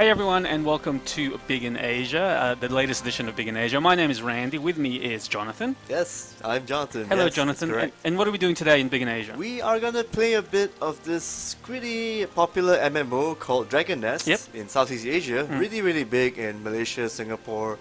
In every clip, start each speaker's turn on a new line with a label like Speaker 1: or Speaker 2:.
Speaker 1: Hey everyone, and welcome to Big in Asia, the latest edition of Big in Asia. My name is Randy. With me is Jonathan.
Speaker 2: Yes, I'm Jonathan.
Speaker 1: Hello,
Speaker 2: yes,
Speaker 1: Jonathan. And what are we doing today in Big in Asia?
Speaker 2: We are gonna play a bit of this pretty popular MMO called Dragon Nest in Southeast Asia. Really big in Malaysia, Singapore,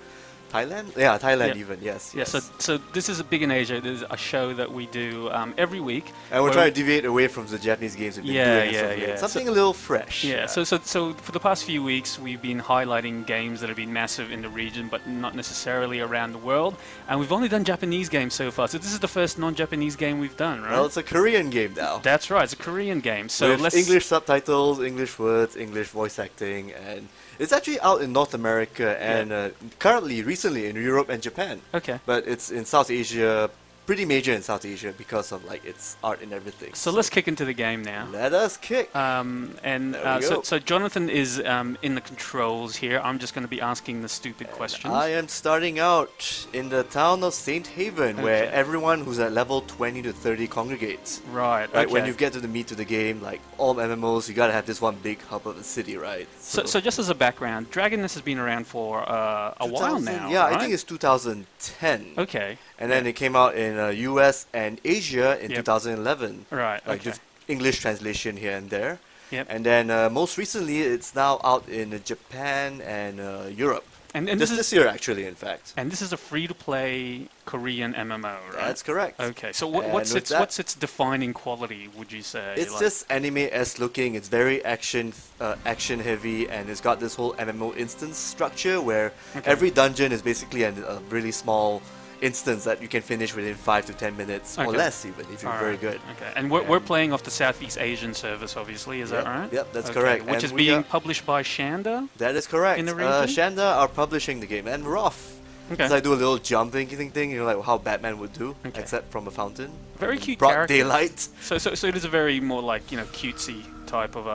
Speaker 2: Thailand? Yeah, Thailand even, yes.
Speaker 1: Yeah, so this is a Big in Asia. This is a show that we do every week.
Speaker 2: And we're trying to deviate away from the Japanese games we've been doing. Something a little fresh.
Speaker 1: Yeah, so for the past few weeks, we've been highlighting games that have been massive in the region, but not necessarily around the world. And we've only done Japanese games so far. So this is the first non-Japanese game we've done, right?
Speaker 2: Well, it's a Korean game now.
Speaker 1: That's right, it's a Korean game. So
Speaker 2: with English subtitles, English words, English voice acting, and it's actually out in North America and currently, recently in Europe and Japan.
Speaker 1: Okay.
Speaker 2: But it's in South Asia, pretty major in South Asia because of like its art and everything.
Speaker 1: So let's kick into the game now.
Speaker 2: Let us kick.
Speaker 1: So Jonathan is in the controls here. I'm just going to be asking the stupid questions.
Speaker 2: I am starting out in the town of Saint Haven, where everyone who's at level 20 to 30 congregates.
Speaker 1: Right.
Speaker 2: When you get to the meat of the game, like all MMOs, you gotta have this one big hub of a city, right?
Speaker 1: So just as a background, Dragon Nest has been around for a while now.
Speaker 2: Yeah,
Speaker 1: right?
Speaker 2: I think it's 2010.
Speaker 1: Okay.
Speaker 2: And then it came out in US and Asia in 2011.
Speaker 1: Right.
Speaker 2: Like just English translation here and there.
Speaker 1: Yep.
Speaker 2: And then most recently, it's now out in Japan and Europe.
Speaker 1: And
Speaker 2: this year, actually, in fact.
Speaker 1: And this is a free-to-play Korean MMO, right?
Speaker 2: That's correct.
Speaker 1: Okay, so what's its defining quality, would you say?
Speaker 2: It's just anime-esque looking. It's very action heavy, and it's got this whole MMO instance structure where every dungeon is basically a really small instance that you can finish within 5 to 10 minutes or less, even if you're very good.
Speaker 1: Okay, and we're playing off the Southeast Asian service, obviously, is that right?
Speaker 2: Yep, that's correct.
Speaker 1: Which is being published by Shanda?
Speaker 2: That is correct.
Speaker 1: In the region?
Speaker 2: Shanda are publishing the game, and Roth. Because I do a little jumping thing, you know, like how Batman would do, except from a fountain.
Speaker 1: Very cute
Speaker 2: broad
Speaker 1: characters.
Speaker 2: daylight.
Speaker 1: So it is a very more like, you know, cutesy type of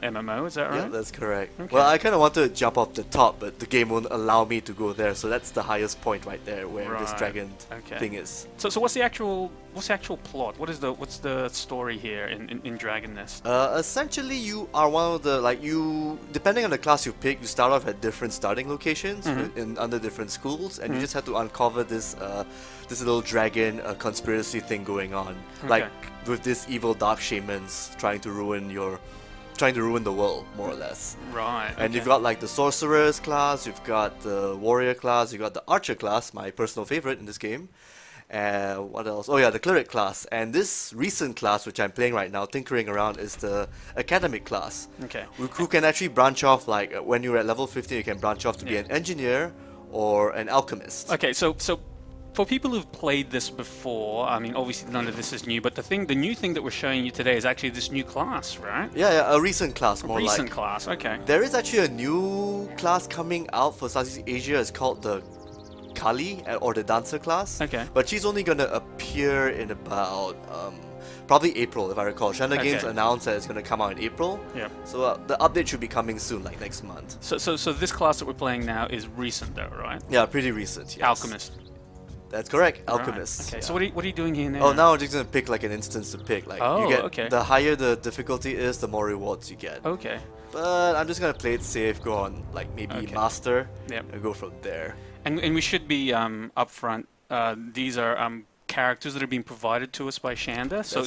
Speaker 1: MMO, is that right?
Speaker 2: Yeah, that's correct. Okay. Well, I kind of wanted to jump off the top, but the game won't allow me to go there, so that's the highest point right there where this dragon thing is.
Speaker 1: So what's the actual plot? What's the story here in Dragon Nest?
Speaker 2: Essentially, you are one of the depending on the class you pick, you start off at different starting locations under different schools, and you just have to uncover this little dragon conspiracy thing going on, like with this evil dark shamans trying to ruin the world, more or less.
Speaker 1: Right.
Speaker 2: And you've got like the sorcerers class, you've got the warrior class, you've got the archer class, my personal favorite in this game. What else? Oh yeah, the cleric class. And this recent class, which I'm playing right now, tinkering around, is the academic class.
Speaker 1: Okay.
Speaker 2: Who can actually branch off, like when you're at level 15, you can branch off to be an engineer or an alchemist.
Speaker 1: Okay, so for people who've played this before, I mean, obviously none of this is new, but the new thing that we're showing you today is actually this new class, right?
Speaker 2: Yeah, a recent class, more like.
Speaker 1: Recent class, okay.
Speaker 2: There is actually a new class coming out for Southeast Asia. It's called the Kali, or the dancer class. Okay. But she's only gonna appear in about probably April, if I recall. Shanda Games announced that it's gonna come out in April. Yeah. So the update should be coming soon, like next month.
Speaker 1: So this class that we're playing now is recent, though, right?
Speaker 2: Yeah, pretty recent. Yes.
Speaker 1: Alchemist.
Speaker 2: That's correct, Alchemist.
Speaker 1: Okay, so what are you doing here now?
Speaker 2: Oh, now I'm just gonna pick like an instance to pick. Like you get the higher the difficulty is, the more rewards you get.
Speaker 1: Okay.
Speaker 2: But I'm just gonna play it safe, go on like maybe master, and go from there.
Speaker 1: And we should be upfront. These are characters that are being provided to us by Shanda. So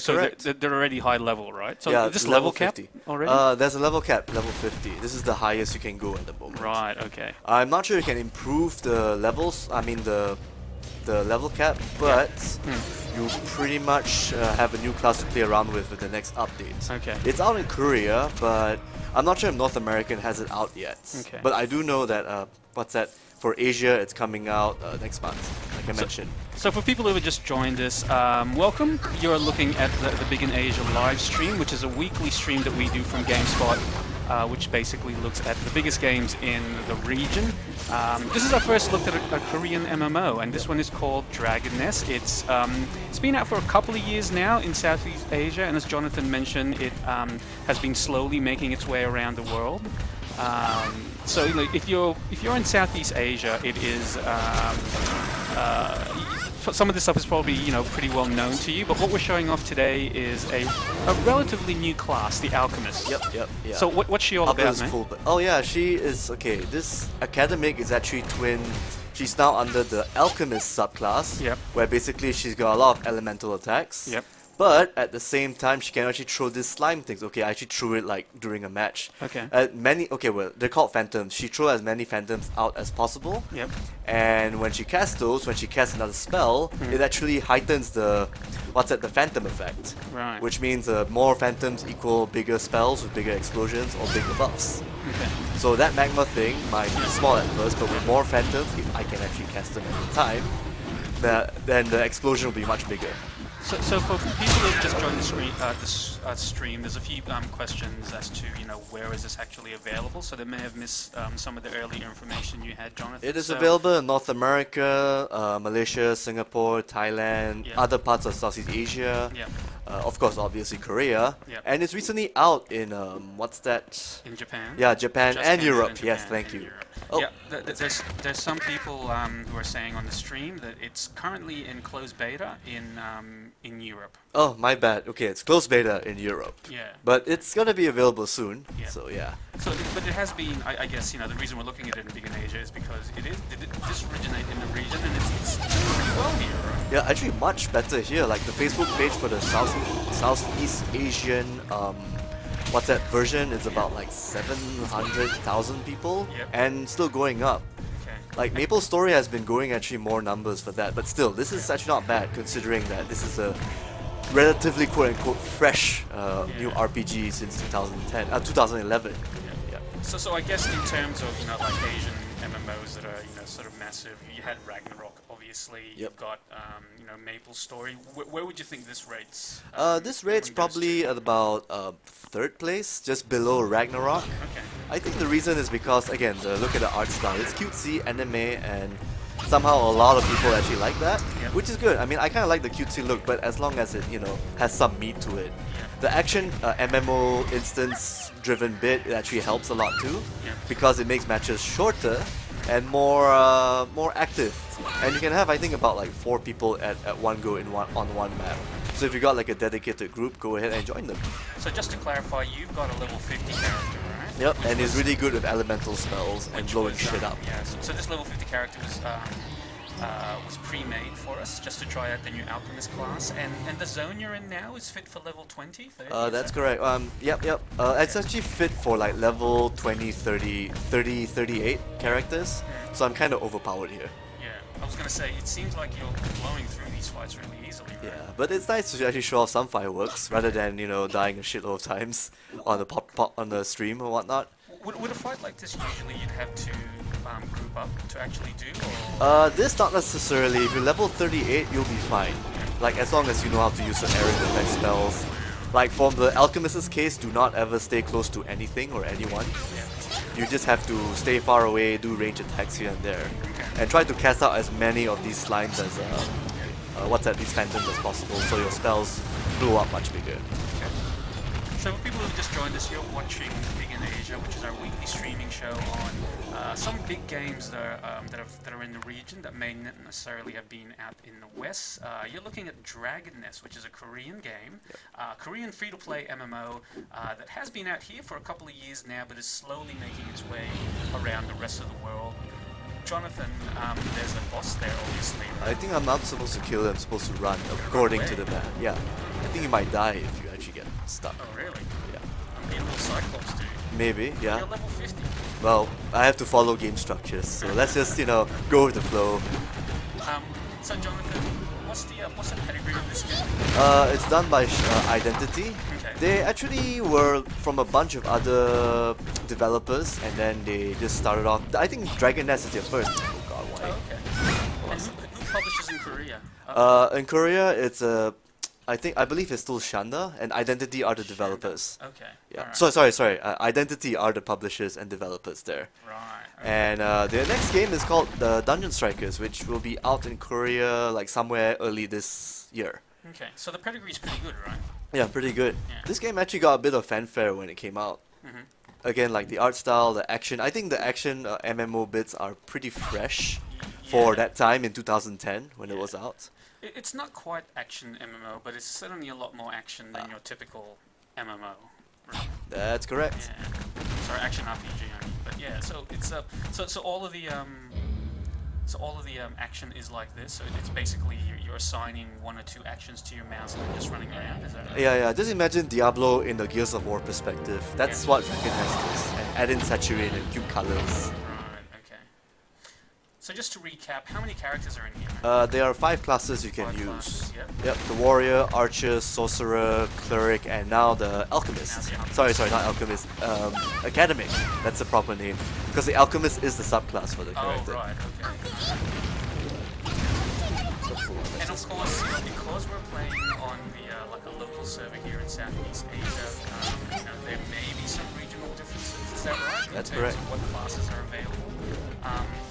Speaker 1: they're already high level, right? So is this level cap 50 already?
Speaker 2: There's a level cap, level 50. This is the highest you can go at the moment.
Speaker 1: Right. Okay.
Speaker 2: I'm not sure you can improve the levels. I mean the level cap, but you pretty much have a new class to play around with the next update. Okay. It's out in Korea, but I'm not sure if North American has it out yet. Okay. But I do know that for Asia, it's coming out next month, like I mentioned.
Speaker 1: So for people who have just joined us, welcome. You're looking at the Big in Asia live stream, which is a weekly stream that we do from GameSpot, which basically looks at the biggest games in the region. This is our first look at a Korean MMO, and this one is called Dragon Nest. It's been out for a couple of years now in Southeast Asia, and as Jonathan mentioned, it has been slowly making its way around the world. So if you're in Southeast Asia, it is some of this stuff is probably, you know, pretty well known to you, but what we're showing off today is a relatively new class, the Alchemist.
Speaker 2: Yep, yeah.
Speaker 1: So what's she all about, man?
Speaker 2: Oh yeah, she is, okay, this academic is actually twin. She's now under the Alchemist subclass, where basically she's got a lot of elemental attacks. But at the same time, she can actually throw these slime things. Okay, I actually threw it like during a match. Well, they're called phantoms. She throws as many phantoms out as possible. And when she casts those, when she casts another spell, it actually heightens the phantom effect. Which means more phantoms equal bigger spells with bigger explosions or bigger buffs. So that magma thing might be small at first, but with more phantoms, if I can actually cast them at a time, then the explosion will be much bigger.
Speaker 1: So for people who have just joined the stream, there's a few questions as to, you know, where is this actually available? So they may have missed some of the earlier information you had, Jonathan.
Speaker 2: It is available in North America, Malaysia, Singapore, Thailand, other parts of Southeast Asia, of course, obviously Korea, and it's recently out in what's that?
Speaker 1: In Japan.
Speaker 2: Yeah, Japan and Europe.
Speaker 1: Japan
Speaker 2: yes, thank you.
Speaker 1: Oh. Yeah, there's some people who are saying on the stream that it's currently in closed beta in Europe.
Speaker 2: Oh, my bad. Okay, it's closed beta in Europe. But it's gonna be available soon. So yeah.
Speaker 1: So, but it has been. I guess, you know, the reason we're looking at it in Big in Asia is because it just originate in the region, and it's doing pretty well here, right?
Speaker 2: Yeah, actually much better here. Like the Facebook page for the Southeast Asian version is about like 700,000 people and still going up. Like Maple Story has been going actually more numbers for that, but still, this is actually not bad considering that this is a relatively quote-unquote fresh new RPG since 2011.
Speaker 1: So I guess in terms of, you know, like Asian MMOs that are, you know, sort of massive, you had Ragnarok, obviously. You've got, you know, Maple Story. Where would you think this rates?
Speaker 2: This rates probably at about third place, just below Ragnarok. I think the reason is because, again, look at the art style. It's cutesy, anime, and somehow a lot of people actually like that, which is good. I mean, I kind of like the cutesy look, but as long as it, you know, has some meat to it. The action MMO instance-driven bit, it actually helps a lot too, because it makes matches shorter and more active. And you can have, I think, about like 4 people at one go on one map. So if you got like a dedicated group, go ahead and join them.
Speaker 1: So just to clarify, you've got a level 50 character, right?
Speaker 2: Yep, and he's really good with elemental spells and blowing shit up.
Speaker 1: Yeah, so this level 50 character was pre-made for us just to try out the new Alchemist class, and the zone you're in now is fit for level 20, 30?
Speaker 2: That's correct. Yep. It's actually fit for like level 20, 30, 38 characters, so I'm kind of overpowered here.
Speaker 1: I was gonna say, it seems like you're blowing through these fights really easily, right?
Speaker 2: Yeah, but it's nice to actually show off some fireworks rather than, you know, dying a shitload of times on the on the stream or whatnot.
Speaker 1: Would a fight like this usually you'd have to group up to actually do? Or?
Speaker 2: This not necessarily. If you're level 38, you'll be fine. Like as long as you know how to use the area effect spells. Like for the Alchemist's case, do not ever stay close to anything or anyone. You just have to stay far away, do range attacks here and there, and try to cast out as many of these slimes as these phantoms as possible, so your spells blow up much bigger.
Speaker 1: So for people who just joined us, you're watching Big in Asia, which is our weekly streaming show on some big games that are in the region that may not necessarily have been out in the West. You're looking at Dragon Nest, which is a Korean game, Korean free-to-play MMO that has been out here for a couple of years now, but is slowly making its way around the rest of the world. Jonathan, there's a boss there, obviously. Right?
Speaker 2: I think I'm not supposed to kill him, I'm supposed to run, according to the map. Yeah. I think you might die if you actually get stuck.
Speaker 1: Oh, really?
Speaker 2: Yeah.
Speaker 1: I'm being a little Cyclops, dude.
Speaker 2: Maybe, yeah.
Speaker 1: You're level 50.
Speaker 2: Well, I have to follow game structures, so let's just, you know, go with the flow.
Speaker 1: So Jonathan, what's the pedigree of this game?
Speaker 2: It's done by Identity. They actually were from a bunch of other developers, and then they just started off. I think Dragon Nest is their first. Oh god, why?
Speaker 1: Oh, okay. And who publishes in Korea?
Speaker 2: In Korea, it's I believe it's still Shanda, and Identity are the developers.
Speaker 1: Okay.
Speaker 2: Yeah. Right. Sorry. Identity are the publishers and developers there.
Speaker 1: Right. Okay.
Speaker 2: And their next game is called the Dungeon Strikers, which will be out in Korea like somewhere early this year.
Speaker 1: Okay. So the pedigree is pretty good, right?
Speaker 2: Yeah, pretty good. Yeah. This game actually got a bit of fanfare when it came out. Again, like the art style, the action. I think the action MMO bits are pretty fresh for that time in 2010 when it was out.
Speaker 1: It's not quite action MMO, but it's certainly a lot more action than your typical MMO. Right?
Speaker 2: That's correct.
Speaker 1: Yeah. Sorry, action RPG. I mean. But yeah, so it's so all of the action is like this. So it's basically you're assigning 1 or 2 actions to your mouse and then just running around. Is that right?
Speaker 2: Yeah. Just imagine Diablo in the Gears of War perspective. That's what Dragon has this. And add in saturate and cute colors.
Speaker 1: So just to recap, how many characters are in here?
Speaker 2: There are 5 classes you can use.
Speaker 1: Classes,
Speaker 2: yep, the Warrior, Archer, Sorcerer, Cleric, and now the Alchemist. Sorry, not Alchemist. Academic. That's the proper name. Because the Alchemist is the subclass for the character.
Speaker 1: Oh, right, okay. And of course, because we're playing on the like a local server here in Southeast Asia, there may be some regional differences. Is that right?
Speaker 2: That's correct.
Speaker 1: What classes are available?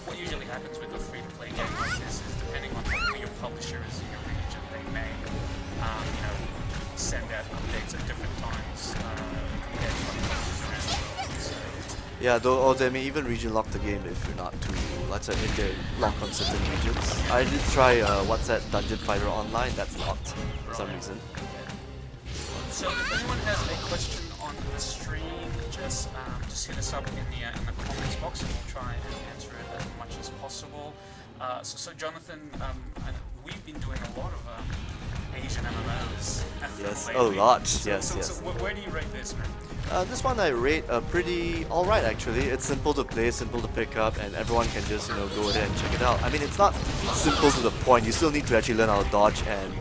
Speaker 1: What usually happens with a free-to-play game like this is, depending on who your publisher is in your region, they may, send out updates at different times.
Speaker 2: Yeah, or they may even region lock the game if you're not too, let's say, if they're locked on certain regions. I did try, what's that, Dungeon Fighter Online, that's locked for some reason.
Speaker 1: So if anyone has a question on the stream, just hit us up in the comments box and we'll try and answer it as much as possible. So Jonathan, we've been doing a lot of Asian MMOs.
Speaker 2: Yes,
Speaker 1: lately.
Speaker 2: a lot.
Speaker 1: So,
Speaker 2: yes.
Speaker 1: So where do you rate this, man?
Speaker 2: This one I rate pretty alright actually. It's simple to play, simple to pick up, and everyone can just go ahead and check it out. I mean, it's not simple to the point. You still need to actually learn how to dodge, and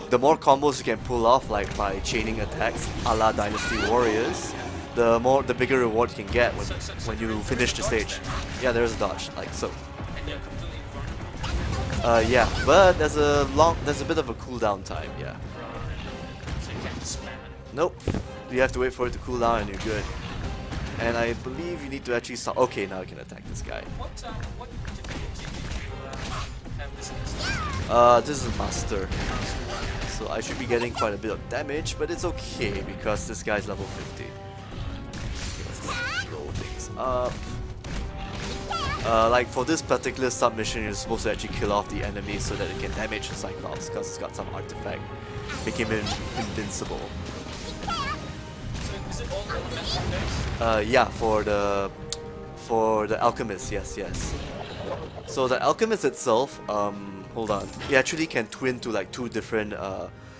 Speaker 2: the more combos you can pull off, like by chaining attacks, a la Dynasty Warriors, the bigger reward you can get when you finish the stage. Yeah, there's a dodge, like so.
Speaker 1: And you're completely vulnerable.
Speaker 2: Yeah, but there's a bit of a cooldown time. Yeah.
Speaker 1: Right. So you can't just spam it.
Speaker 2: Nope. You have to wait for it to cool down and you're good. And I believe you need to actually stop. Okay, now I can attack this guy.
Speaker 1: What difficulty did you have this in?
Speaker 2: This is Master. So I should be getting quite a bit of damage, but it's okay because this guy's level 50. Let's roll things up. Like for this particular submission, you're supposed to actually kill off the enemy so that it can damage the Cyclops because it's got some artifact, make him invincible.
Speaker 1: Is it all elemental based?
Speaker 2: Yeah, for the Alchemist, yes. So the Alchemist itself, hold on, he actually can twin to like 2 different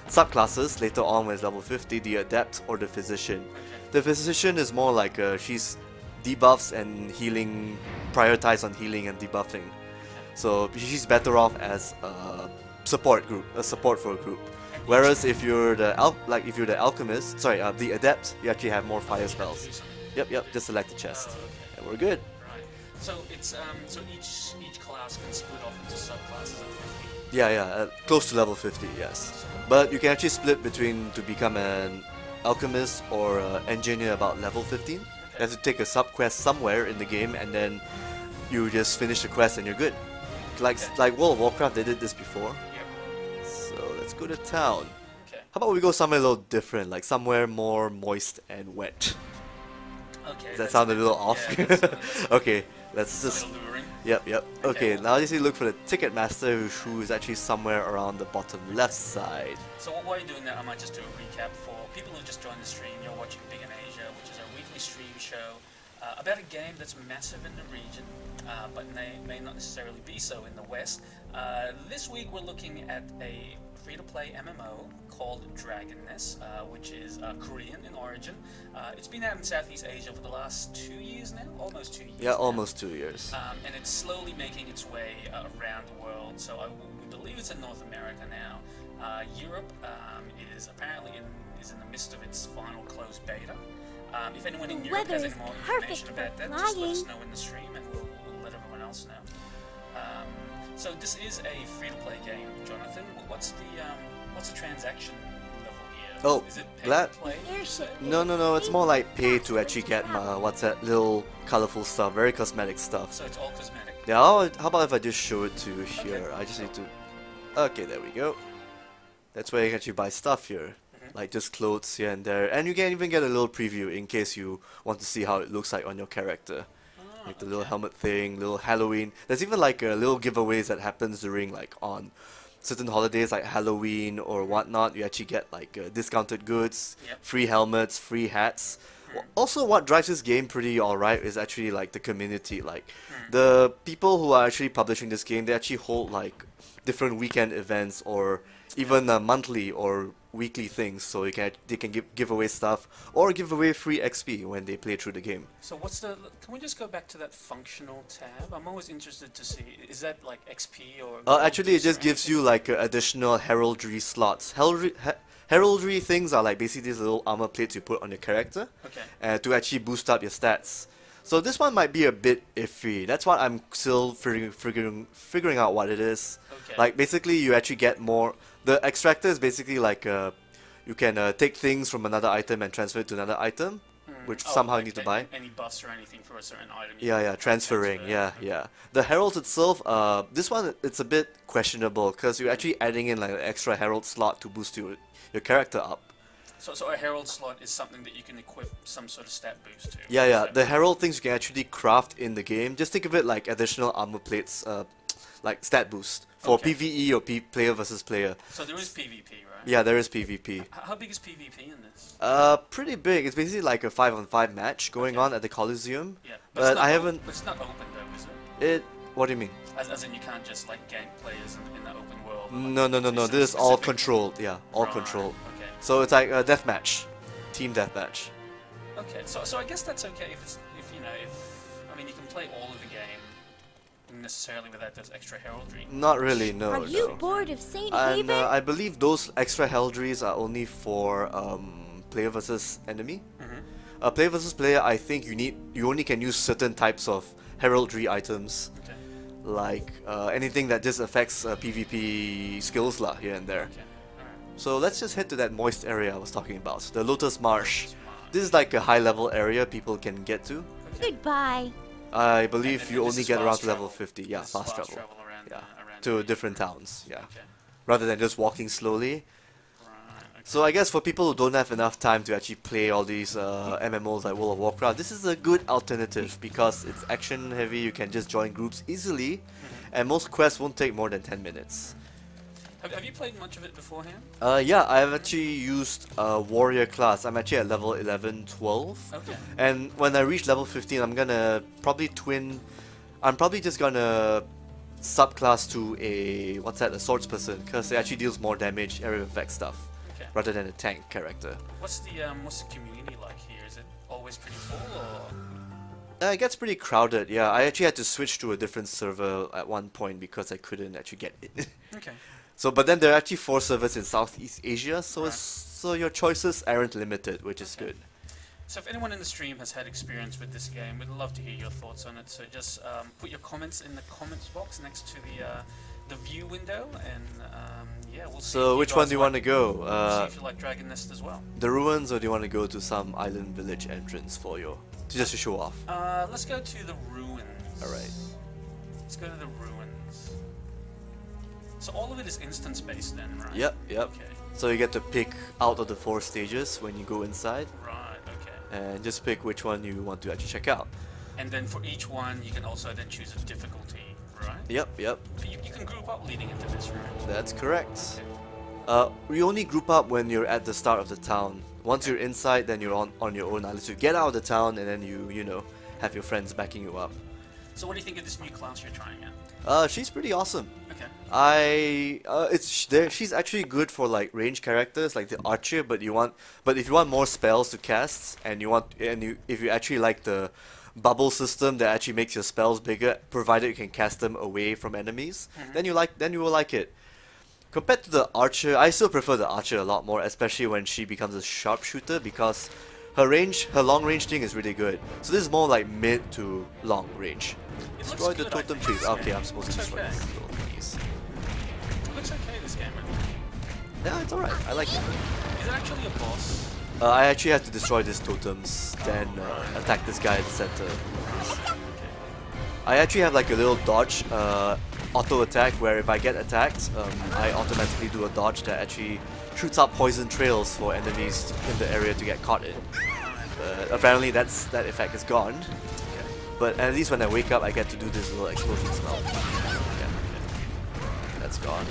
Speaker 2: subclasses later on when it's level 50, the Adept or the Physician. The Physician is more like she's debuffs and healing, prioritized on healing and debuffing. So she's better off as a support for a group. Whereas if you're the Alchemist, sorry, the Adept, you actually have more fire spells. Yep, just select the chest, and we're good.
Speaker 1: Right. So it's so each class can split off into subclasses at 50.
Speaker 2: Yeah, close to level 50, yes. But you can actually split between to become an Alchemist or Engineer about level 15. You have to take a sub-quest somewhere in the game, and then you just finish the quest and you're good. Like World of Warcraft, they did this before.
Speaker 1: Yep.
Speaker 2: So let's go to town.
Speaker 1: Okay.
Speaker 2: How about we go somewhere a little different, like somewhere more moist and wet?
Speaker 1: Okay.
Speaker 2: Does that sound a little off?
Speaker 1: Yeah,
Speaker 2: okay, let's just...
Speaker 1: alluring.
Speaker 2: Yep. Okay, now I just need to look for the Ticketmaster, who is actually somewhere around the bottom left side.
Speaker 1: So while you're doing that, I might just do a recap for people who just joined the stream. You're watching Big in Asia, which is our weekly stream show about a game that's massive in the region, but may not necessarily be so in the West. This week we're looking at a free-to-play MMO called Dragonness, which is Korean in origin. It's been out in Southeast Asia for the last 2 years now, almost 2 years.
Speaker 2: Yeah, almost 2 years.
Speaker 1: And it's slowly making its way around the world. So we believe it's in North America now. Europe is apparently in the midst of its final closed beta. If anyone in Europe has any more information about that, just let us know in the stream and we'll let everyone else know. So this is a free-to-play game, Jonathan. What's the transaction level here?
Speaker 2: Oh,
Speaker 1: is it pay to play?
Speaker 2: No, it's more like pay to actually get what's that little colorful stuff, very cosmetic stuff.
Speaker 1: So it's all cosmetic.
Speaker 2: Yeah, how about if I just show it to you here? Okay. I just need to... Okay, there we go. That's where you can actually buy stuff here. Like just clothes here and there. And you can even get a little preview in case you want to see how it looks like on your character. Like the little helmet thing, little Halloween. There's even like little giveaways that happens during like on certain holidays like Halloween or whatnot, you actually get like discounted goods, free helmets, free hats. Also, what drives this game pretty alright is actually like the community. Like the people who are actually publishing this game, they actually hold like different weekend events or even monthly or weekly things, so they can give away stuff or give away free XP when they play through the game.
Speaker 1: So can we just go back to that functional tab? I'm always interested to see, is that like XP or...
Speaker 2: Actually, it just gives you like additional heraldry slots. Heraldry things are like basically these little armor plates you put on your character to actually boost up your stats. So this one might be a bit iffy. That's what I'm still figuring out what it is. Like basically you actually get more. The extractor is basically like you can take things from another item and transfer it to another item, which somehow you need to buy.
Speaker 1: Any buffs or anything for a certain item.
Speaker 2: Yeah, transferring. Yeah. The herald itself, this one it's a bit questionable because you're actually adding in like an extra herald slot to boost your character up.
Speaker 1: So a herald slot is something that you can equip some sort of stat boost to.
Speaker 2: Yeah. The herald things you can actually craft in the game. Just think of it like additional armor plates, like stat boost for PvE or player versus player.
Speaker 1: So there is PvP, right?
Speaker 2: Yeah, there is PvP.
Speaker 1: How big is PvP in this?
Speaker 2: Pretty big. It's basically like a 5-on-5 match going on at the Coliseum.
Speaker 1: Yeah,
Speaker 2: but I haven't.
Speaker 1: But it's not open though, is it?
Speaker 2: What do you mean?
Speaker 1: As in you can't just like gank players in the open world.
Speaker 2: No. This is all controlled. Yeah, all controlled.
Speaker 1: Okay.
Speaker 2: So it's like a deathmatch, team deathmatch.
Speaker 1: Okay, so I guess that's okay if I mean you can play all of the game necessarily without those extra heraldry.
Speaker 2: Not really, no.
Speaker 3: Are you bored of Saint Haven?
Speaker 2: And I believe those extra heraldries are only for player versus enemy. Player versus player, I think you only can use certain types of heraldry items.
Speaker 1: Okay.
Speaker 2: Like anything that just affects PvP skills lah here and there.
Speaker 1: Okay.
Speaker 2: So let's just head to that moist area I was talking about, the Lotus Marsh. This is like a high level area people can get to.
Speaker 3: Goodbye.
Speaker 2: I believe you only get around to
Speaker 1: travel.
Speaker 2: level 50. Yeah, fast travel.
Speaker 1: Around, around
Speaker 2: to different towns. Yeah,
Speaker 1: Okay.
Speaker 2: rather than just walking slowly.
Speaker 1: Right, okay.
Speaker 2: So I guess for people who don't have enough time to actually play all these MMOs like World of Warcraft, this is a good alternative because it's action heavy. You can just join groups easily, and most quests won't take more than 10 minutes.
Speaker 1: Have you played much of it beforehand?
Speaker 2: Yeah, I've actually used warrior class. I'm actually at level 11, 12.
Speaker 1: Okay.
Speaker 2: And when I reach level 15, I'm gonna probably I'm probably just gonna subclass to a swordsperson because it actually deals more damage, area effect stuff, rather than a tank character.
Speaker 1: What's the community like here? Is it always pretty full or?
Speaker 2: It gets pretty crowded. Yeah, I actually had to switch to a different server at one point because I couldn't actually get it.
Speaker 1: Okay.
Speaker 2: So, but then there are actually 4 servers in Southeast Asia, so so your choices aren't limited, which is good.
Speaker 1: So if anyone in the stream has had experience with this game, we'd love to hear your thoughts on it. So just put your comments in the comments box next to the view window, and yeah, we'll see.
Speaker 2: So which one do you want to go?
Speaker 1: We'll see if you like Dragon Nest as well.
Speaker 2: The ruins, or do you want to go to some island village entrance for just to show off?
Speaker 1: Let's go to the ruins.
Speaker 2: All right.
Speaker 1: Let's go to the ruins. So all of it is instance based then, right?
Speaker 2: Yep.
Speaker 1: Okay.
Speaker 2: So you get to pick out of the 4 stages when you go inside.
Speaker 1: Right, okay.
Speaker 2: And just pick which one you want to actually check out.
Speaker 1: And then for each one, you can also then choose a difficulty, right?
Speaker 2: Yep.
Speaker 1: So you can group up leading into this, right?
Speaker 2: That's correct. We only group up when you're at the start of the town. Once you're inside, then you're on your own unless you get out of the town and then you know, have your friends backing you up.
Speaker 1: So what do you think of this new class you're trying out?
Speaker 2: She's pretty awesome.
Speaker 1: Okay.
Speaker 2: She's actually good for like range characters like the archer, but if you want more spells to cast if you actually like the bubble system that actually makes your spells bigger, provided you can cast them away from enemies, then you will like it. Compared to the archer, I still prefer the archer a lot more, especially when she becomes a sharpshooter, because her long range thing is really good. So this is more like mid to long range. Destroy the totem trees. Okay, I'm supposed to destroy these little thingies.
Speaker 1: It looks okay, this game, man.
Speaker 2: Yeah, it's alright. I like it.
Speaker 1: Is it actually a boss?
Speaker 2: I actually have to destroy these totems, then attack this guy at the center. I actually have like a little dodge auto attack where if I get attacked, I automatically do a dodge that actually shoots out poison trails for enemies in the area to get caught in. Apparently that effect is gone. But at least when I wake up, I get to do this little explosion smell. Okay. That's gone.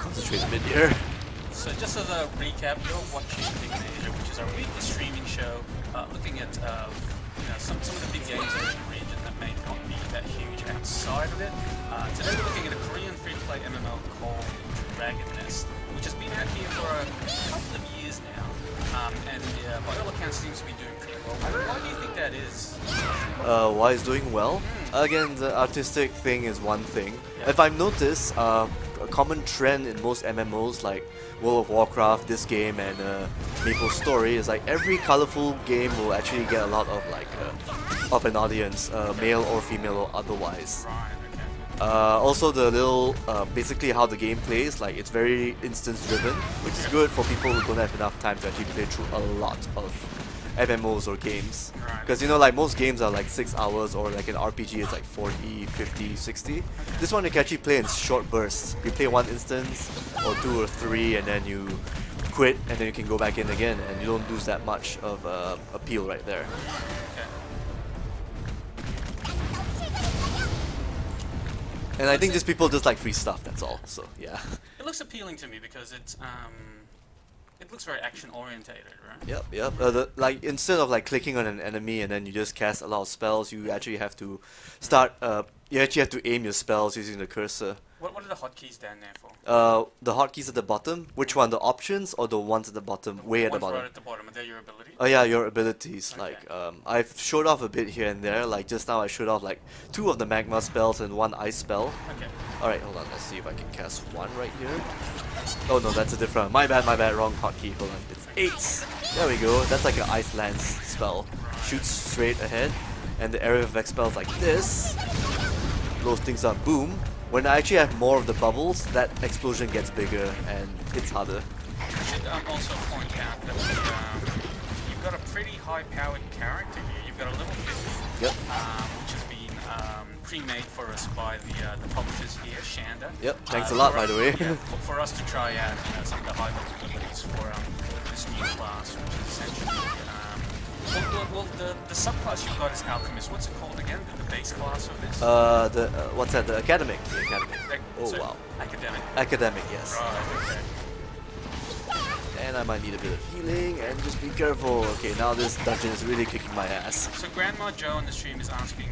Speaker 2: concentrate a bit here.
Speaker 1: So just as a recap, you're watching Big in Asia, which is our weekly streaming show, looking at some of the big games that are in the region that may not be that huge outside of it. Today we're looking at a Korean free-to-play MMO called Dragon Nest, which has been out here for a couple of years now, and by all accounts seems to be doing pretty well. Why do you think that is?
Speaker 2: Why it's doing well? Again, the artistic thing is one thing. Yep. If I've noticed, a common trend in most MMOs like World of Warcraft, this game, and Maple Story is like every colorful game will actually get a lot of of an audience, male or female or otherwise.
Speaker 1: Right, okay.
Speaker 2: Also the little, basically how the game plays, like it's very instance driven, which is good for people who don't have enough time to actually play through a lot of MMOs or games. Because like most games are like 6 hours, or like an RPG is like 40, 50, 60. This one you can actually play in short bursts. You play one instance or 2 or 3 and then you quit and then you can go back in again and you don't lose that much of appeal right there. And I think just people just like free stuff, that's all, so yeah.
Speaker 1: It looks appealing to me because it looks very action orientated, right?
Speaker 2: Yep. Like instead of like clicking on an enemy and then you just cast a lot of spells, you actually have to start. You actually have to aim your spells using the cursor.
Speaker 1: What are the hotkeys down there for?
Speaker 2: The hotkeys at the bottom. Which one? The options or the ones at the bottom? Way at the bottom.
Speaker 1: Right at the bottom. Are they your abilities?
Speaker 2: Oh yeah, your abilities.
Speaker 1: Okay.
Speaker 2: Like I've showed off a bit here and there. Like just now, I showed off like 2 of the magma spells and 1 ice spell.
Speaker 1: Okay.
Speaker 2: All right, hold on. Let's see if I can cast 1 right here. Oh no, that's a different. My bad. Wrong hotkey. Hold on. It's 8. There we go. That's like an ice lance spell. Shoots straight ahead, and the area of effect spells like this. Blows things up. Boom. When I actually have more of the bubbles, that explosion gets bigger and it's harder.
Speaker 1: I should also point out that you've got a pretty high-powered character here. You've got a level 50,
Speaker 2: yep.
Speaker 1: Which has been pre-made for us by the publishers here, Shanda.
Speaker 2: Yep. Thanks a lot, by the way.
Speaker 1: Yeah, for us to try out some of the high-level abilities for this new class, which is essentially. Well, the subclass you've got is Alchemist. What's it called again? The base class of this?
Speaker 2: What's that? The Academic. The Academic. Oh
Speaker 1: so
Speaker 2: wow.
Speaker 1: Academic.
Speaker 2: Academic, yes.
Speaker 1: Right. Okay.
Speaker 2: And I might need a bit of healing and just be careful. Okay, now this dungeon is really kicking my ass.
Speaker 1: So Grandma Joe on the stream is asking,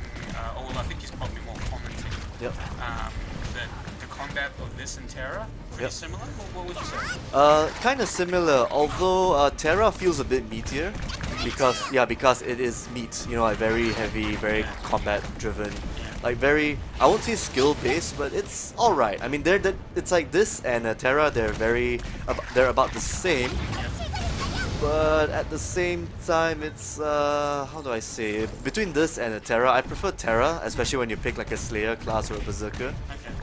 Speaker 1: well, I think he's probably more commenting.
Speaker 2: Yep.
Speaker 1: That the combat of this and Terra pretty similar. What would you say?
Speaker 2: Kind of similar. Although Terra feels a bit meatier. Because it is meat, like very heavy, very combat driven, like very, I won't say skill based, but it's alright. I mean, it's like this and Terra, they're about the same, but at the same time, it's how do I say? Between this and Terra, I prefer Terra, especially when you pick like a Slayer class or a Berserker.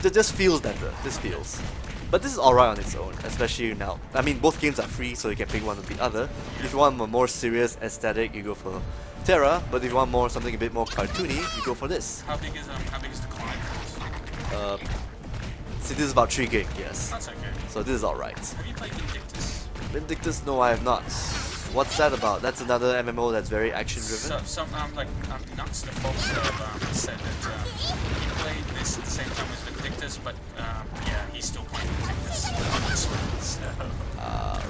Speaker 2: It just feels better. This feels. But this is alright on its own, especially now. I mean, both games are free, so you can pick one or the other. If you want a more serious aesthetic, you go for Terra, but if you want something a bit more cartoony, you go for this.
Speaker 1: How big is the client?
Speaker 2: See, this is about 3 gig, yes.
Speaker 1: That's okay.
Speaker 2: So this is alright.
Speaker 1: Have you played Vindictus?
Speaker 2: Vindictus, no, I have not. What's that about? That's another MMO that's very action driven.
Speaker 1: So, nuts the folks have said that he played this at the same time as Vindictus, but yeah, he's still playing Vindictus on this one. So.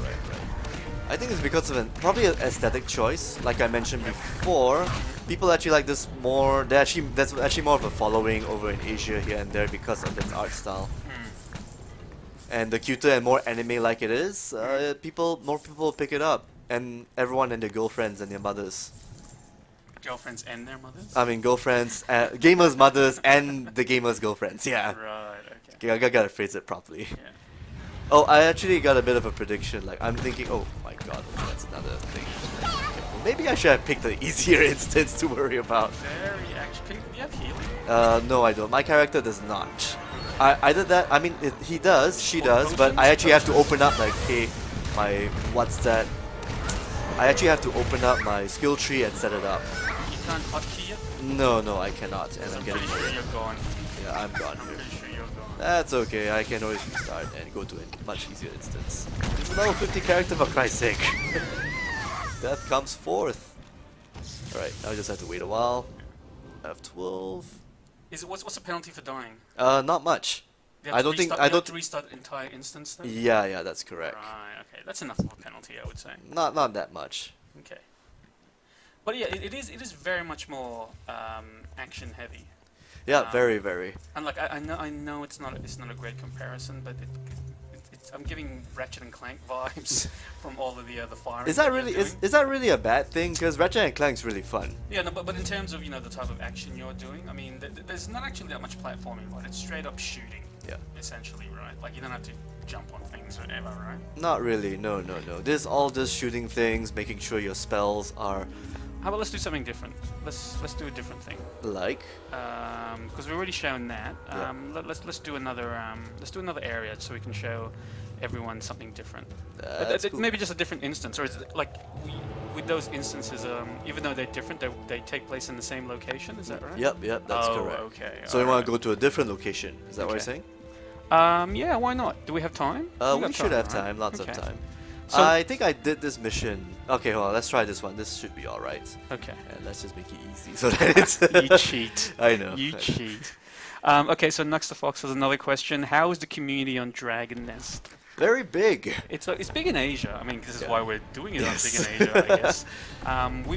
Speaker 2: Right. I think it's because of probably an aesthetic choice. Like I mentioned before, people actually like this more. That's actually more of a following over in Asia here and there because of its art style. And the cuter and more anime like it is, more people pick it up. And everyone and their girlfriends and their mothers.
Speaker 1: Girlfriends and their mothers?
Speaker 2: I mean, girlfriends, gamers' mothers, and the gamers' girlfriends. Yeah.
Speaker 1: Right. Okay.
Speaker 2: I gotta phrase it properly.
Speaker 1: Yeah.
Speaker 2: Oh, I actually got a bit of a prediction. Like, I'm thinking, oh my god, that's another thing. Okay, well, maybe I should have picked the easier instance to worry about.
Speaker 1: Very action. Do you have healing?
Speaker 2: No, I don't. My character does not. Either that. I mean, he does. She does. But I actually have to open up like, hey, what's that? I actually have to open up my skill tree and set it up.
Speaker 1: You can't hotkey it?
Speaker 2: No, I cannot, and I'm
Speaker 1: pretty sure you're gone.
Speaker 2: Yeah, I'm gone here.
Speaker 1: Pretty sure you're gone.
Speaker 2: That's okay, I can always restart and go to a much easier instance. It's a level 50 character, for Christ's sake. Death comes fourth. Alright, now I just have to wait a while. F12.
Speaker 1: What's the penalty for dying?
Speaker 2: Not much. I don't think I don't
Speaker 1: restart the entire instance then?
Speaker 2: Yeah, that's correct.
Speaker 1: Right, okay. That's enough of a penalty, I would say.
Speaker 2: Not that much.
Speaker 1: Okay. But yeah, it is very much more action heavy.
Speaker 2: Yeah, very.
Speaker 1: And like I know it's not a great comparison, but I'm giving Ratchet and Clank vibes from all of the other firing.
Speaker 2: Is that really a bad thing? Because Ratchet and Clank's really fun.
Speaker 1: Yeah, no, but in terms of the type of action you're doing, I mean, there's not actually that much platforming, right? It's straight up shooting. Yeah. Essentially, right? Like you don't have to jump on things or whatever, right?
Speaker 2: Not really. No. This is all just shooting things, making sure your spells are.
Speaker 1: How about let's do something different? Let's do a different thing.
Speaker 2: Like?
Speaker 1: Because we've already shown that. Let's do another area so we can show everyone something different.
Speaker 2: Cool.
Speaker 1: Maybe just a different instance, or is it like with those instances, even though they're different, they take place in the same location. Is that right?
Speaker 2: Yep, that's correct.
Speaker 1: Okay.
Speaker 2: So you want to go to a different location? Is that what you're saying?
Speaker 1: Yeah, why not? Do we have time?
Speaker 2: We should have time, lots of time.
Speaker 1: So
Speaker 2: I think I did this mission. Okay, hold on, let's try this one. This should be alright.
Speaker 1: Okay.
Speaker 2: And let's just make it easy so that it's...
Speaker 1: You cheat.
Speaker 2: I know.
Speaker 1: You cheat. Okay, so Nux the Fox has another question. How is the community on Dragon Nest?
Speaker 2: Very big.
Speaker 1: It's big in Asia. I mean, this is why we're doing it on big in Asia, I guess.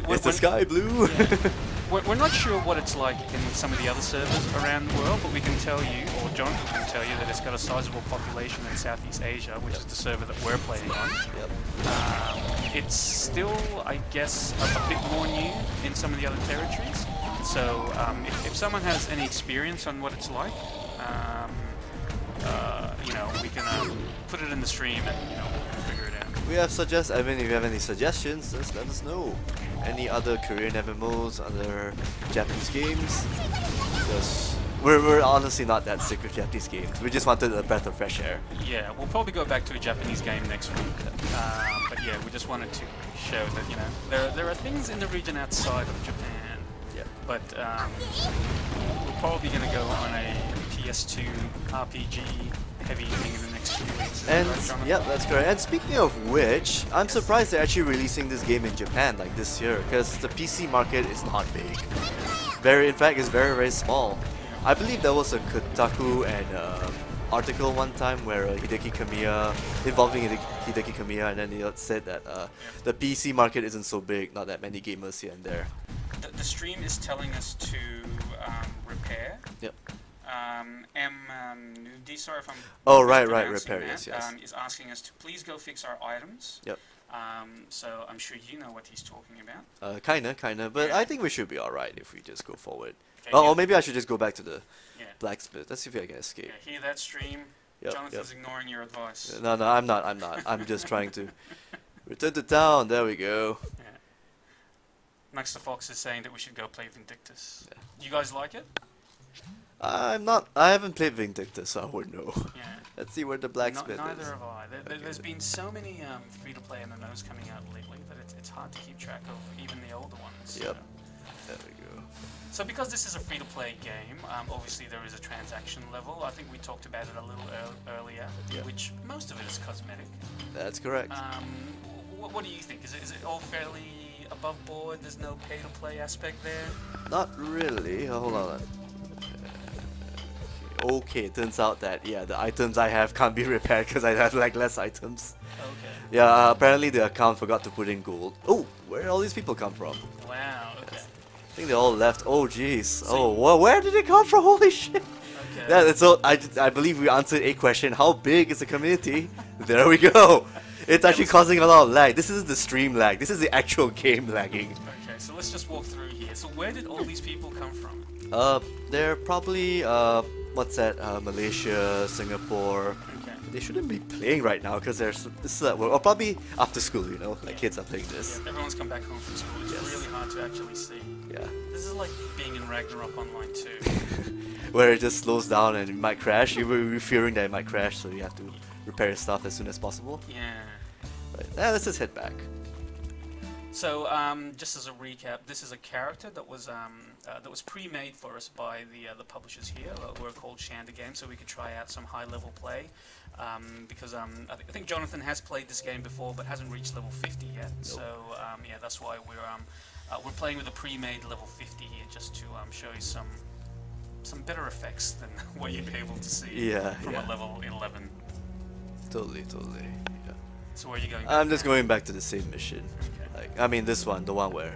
Speaker 2: Is the sky blue?
Speaker 1: Yeah. We're not sure what it's like in some of the other servers around the world, but we can tell you, or Jonathan can tell you, that it's got a sizable population in Southeast Asia, which is the server that we're playing on. It's still, I guess, a bit more new in some of the other territories. So if someone has any experience on what it's like, we can put it in the stream and figure it out.
Speaker 2: If you have any suggestions, just let us know. Any other Korean MMOs, other Japanese games? Because we're honestly not that sick of Japanese games. We just wanted a breath of fresh air.
Speaker 1: Yeah, we'll probably go back to a Japanese game next week. But yeah, we just wanted to show that there are things in the region outside of Japan.
Speaker 2: Yeah.
Speaker 1: But we're probably going to go on a PS2 RPG heavy thing in the next few weeks.
Speaker 2: And yeah, that's correct. And speaking of which, I'm surprised they're actually releasing this game in Japan like this year, because the PC market is not big. In fact, it's very small. I believe there was a Kotaku and article one time where Hideki Kamiya, involving Hideki Kamiya, and then he said that the PC market isn't so big, not that many gamers here and there.
Speaker 1: The stream is telling us to repair.
Speaker 2: Yep.
Speaker 1: Nudi, sorry if I'm
Speaker 2: repair, yes.
Speaker 1: Is asking us to please go fix our items.
Speaker 2: Yep.
Speaker 1: So I'm sure you know what he's talking about.
Speaker 2: Kinda, but I think we should be alright if we just go forward.
Speaker 1: Okay,
Speaker 2: or maybe I should just go back to the blacksmith. Let's see if I can escape.
Speaker 1: Yeah, hear that stream? Jonathan's ignoring your advice.
Speaker 2: No, I'm not. I'm just trying to return to town. There we go.
Speaker 1: Yeah. Max the Fox is saying that we should go play Vindictus. Yeah. You guys like it?
Speaker 2: I haven't played Vindictus, so I wouldn't know. Yeah. Let's see where the blacksmith is.
Speaker 1: Neither have I. There's been so many free-to-play MMOs coming out lately that it's hard to keep track of even the older ones.
Speaker 2: Yep. There we go.
Speaker 1: So because this is a free-to-play game, obviously there is a transaction level. I think we talked about it a little earlier, which most of it is cosmetic.
Speaker 2: That's correct.
Speaker 1: What do you think? Is it all fairly above board? There's no pay-to-play aspect there?
Speaker 2: Not really. Hold on. Okay, it turns out that the items I have can't be repaired because I have like less items.
Speaker 1: Okay.
Speaker 2: Yeah, apparently the account forgot to put in gold. Oh, where did all these people come from?
Speaker 1: Wow. Okay.
Speaker 2: I think they all left. Oh jeez. So where did it come from? Holy shit.
Speaker 1: Okay.
Speaker 2: Yeah, so I believe we answered a question. How big is the community? There we go. It's actually causing a lot of lag. This isn't the stream lag. This is the actual game lagging.
Speaker 1: Okay, so let's just walk through here. So where did all these people come from?
Speaker 2: They're probably Malaysia, Singapore.
Speaker 1: Okay.
Speaker 2: They shouldn't be playing right now because or probably after school, kids are playing this.
Speaker 1: Yeah, everyone's come back home from school. It's really hard to actually see.
Speaker 2: Yeah.
Speaker 1: This is like being in Ragnarok Online too.
Speaker 2: Where it just slows down and it might crash. You're fearing that it might crash, so you have to repair your stuff as soon as possible.
Speaker 1: Yeah.
Speaker 2: Right. Let's just head back.
Speaker 1: So, just as a recap, this is a character that was pre-made for us by the publishers here. We're called Shanda Games, so we could try out some high-level play. Because I think Jonathan has played this game before, but hasn't reached level 50 yet. Nope. So yeah, that's why we're playing with a pre-made level 50 here, just to show you some some better effects than what you'd be able to see from a level 11.
Speaker 2: Totally. Yeah.
Speaker 1: So where are you going?
Speaker 2: I'm just going back to the same mission. Okay. Like, I mean, this one, the one where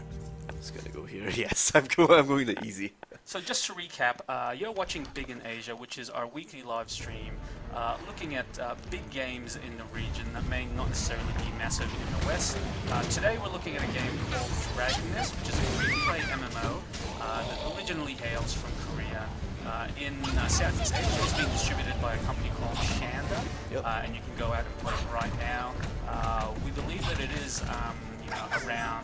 Speaker 2: I'm just gonna go here. Yes, I'm going the easy.
Speaker 1: So just to recap, you're watching Big in Asia, which is our weekly live stream, looking at big games in the region that may not necessarily be massive in the West. Today we're looking at a game called Alchemist, which is a free-to-play MMO that originally hails from Korea. In Southeast Asia, it's being distributed by a company called Shanda, and you can go out and play it right now. We believe that it is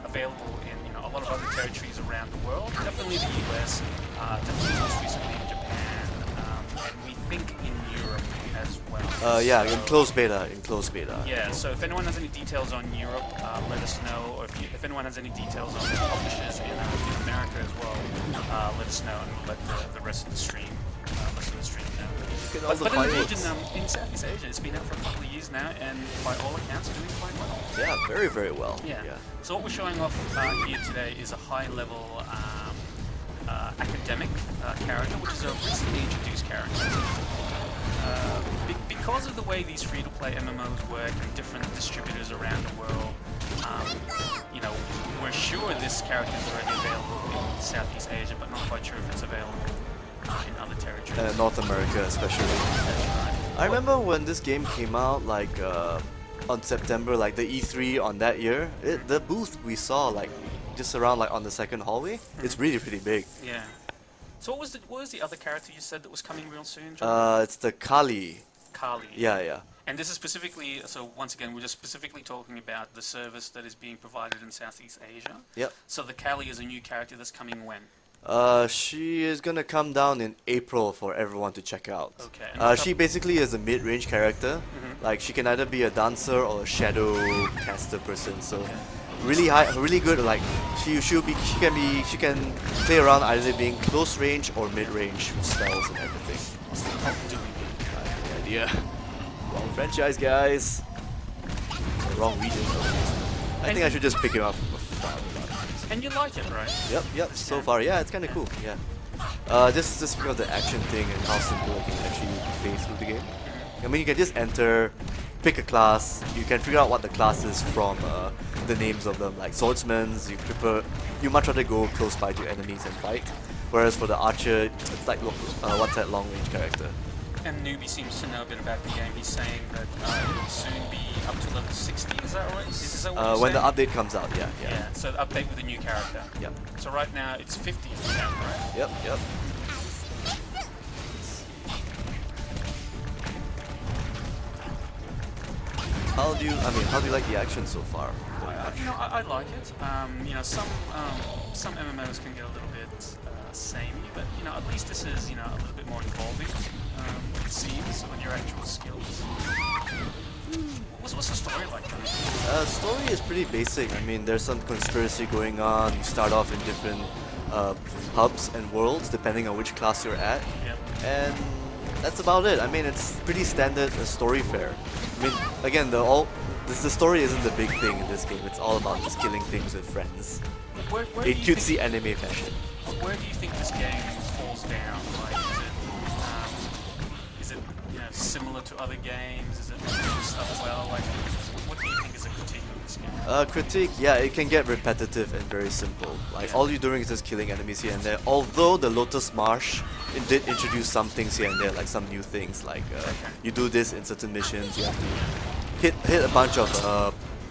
Speaker 1: available in a lot of other territories around the world, definitely the US, definitely most recently in Japan, and we think in Europe as well.
Speaker 2: In closed beta.
Speaker 1: Yeah, so if anyone has any details on Europe, let us know, or if anyone has any details on the publishers in America as well, let us know, and let the rest of the stream know. But in the region, in Southeast Asia, it's been out for a couple of years now, and by all accounts, doing quite well.
Speaker 2: Yeah, very, very well.
Speaker 1: Yeah. So what we're showing off here today is a high-level academic character, which is a recently introduced character. Because of the way these free-to-play MMOs work and different distributors around the world, we're sure this character is already available in Southeast Asia, but not quite sure if it's available in other territories.
Speaker 2: North America especially. I remember when this game came out, like on September, like the E3 on that year, the booth we saw like just around like on the second hallway, it's really pretty big.
Speaker 1: Yeah. So what was the other character you said that was coming real soon, John?
Speaker 2: It's the Kali.
Speaker 1: Kali.
Speaker 2: Yeah.
Speaker 1: And this is specifically, so once again, we're just specifically talking about the service that is being provided in Southeast Asia.
Speaker 2: Yep.
Speaker 1: So the Kali is a new character that's coming when?
Speaker 2: She is gonna come down in April for everyone to check out.
Speaker 1: Okay.
Speaker 2: She basically is a mid-range character. Like she can either be a dancer or a shadow caster person. So really good. Like she can play around either being close range or mid-range with spells and everything. I have no idea. Wrong franchise, guys. Wrong region. I think I should just pick him up.
Speaker 1: And you like it, right?
Speaker 2: Yep. So far, yeah, it's kind of cool. Yeah. Just because of the action thing and how simple it can actually play through the game. I mean, you can just enter, pick a class. You can figure out what the class is from the names of them. Like swordsmen, you much rather go close by to enemies and fight. Whereas for the archer, it's like what's that long range character.
Speaker 1: And Newbie seems to know a bit about the game. He's saying that it will soon be up to level 60, is that right? Is that what
Speaker 2: when
Speaker 1: saying?
Speaker 2: the update comes out, yeah.
Speaker 1: Yeah, so the update with a new character.
Speaker 2: Yep.
Speaker 1: So right now it's 50 for them, right?
Speaker 2: Yep. How do you like the action so far?
Speaker 1: I like it. Some MMOs can get a little bit samey, but at least this is a little bit more involving. It seems on your actual skills. What's the story like?
Speaker 2: Story is pretty basic. I mean, there's some conspiracy going on. You start off in different hubs and worlds depending on which class you're at, and that's about it. I mean, it's pretty standard story fare. I mean, again, the story isn't the big thing in this game. It's all about just killing things with friends. In cutesy anime fashion.
Speaker 1: Where do you think this game falls down? Like, is it similar to other games? Is it stuff well? Like, what do you think is a critique of this game?
Speaker 2: Critique, yeah, it can get repetitive and very simple. Like all you're doing is just killing enemies here and there. Although the Lotus Marsh, it did introduce some things here and there, like some new things. Like you do this in certain missions, you have to hit a bunch of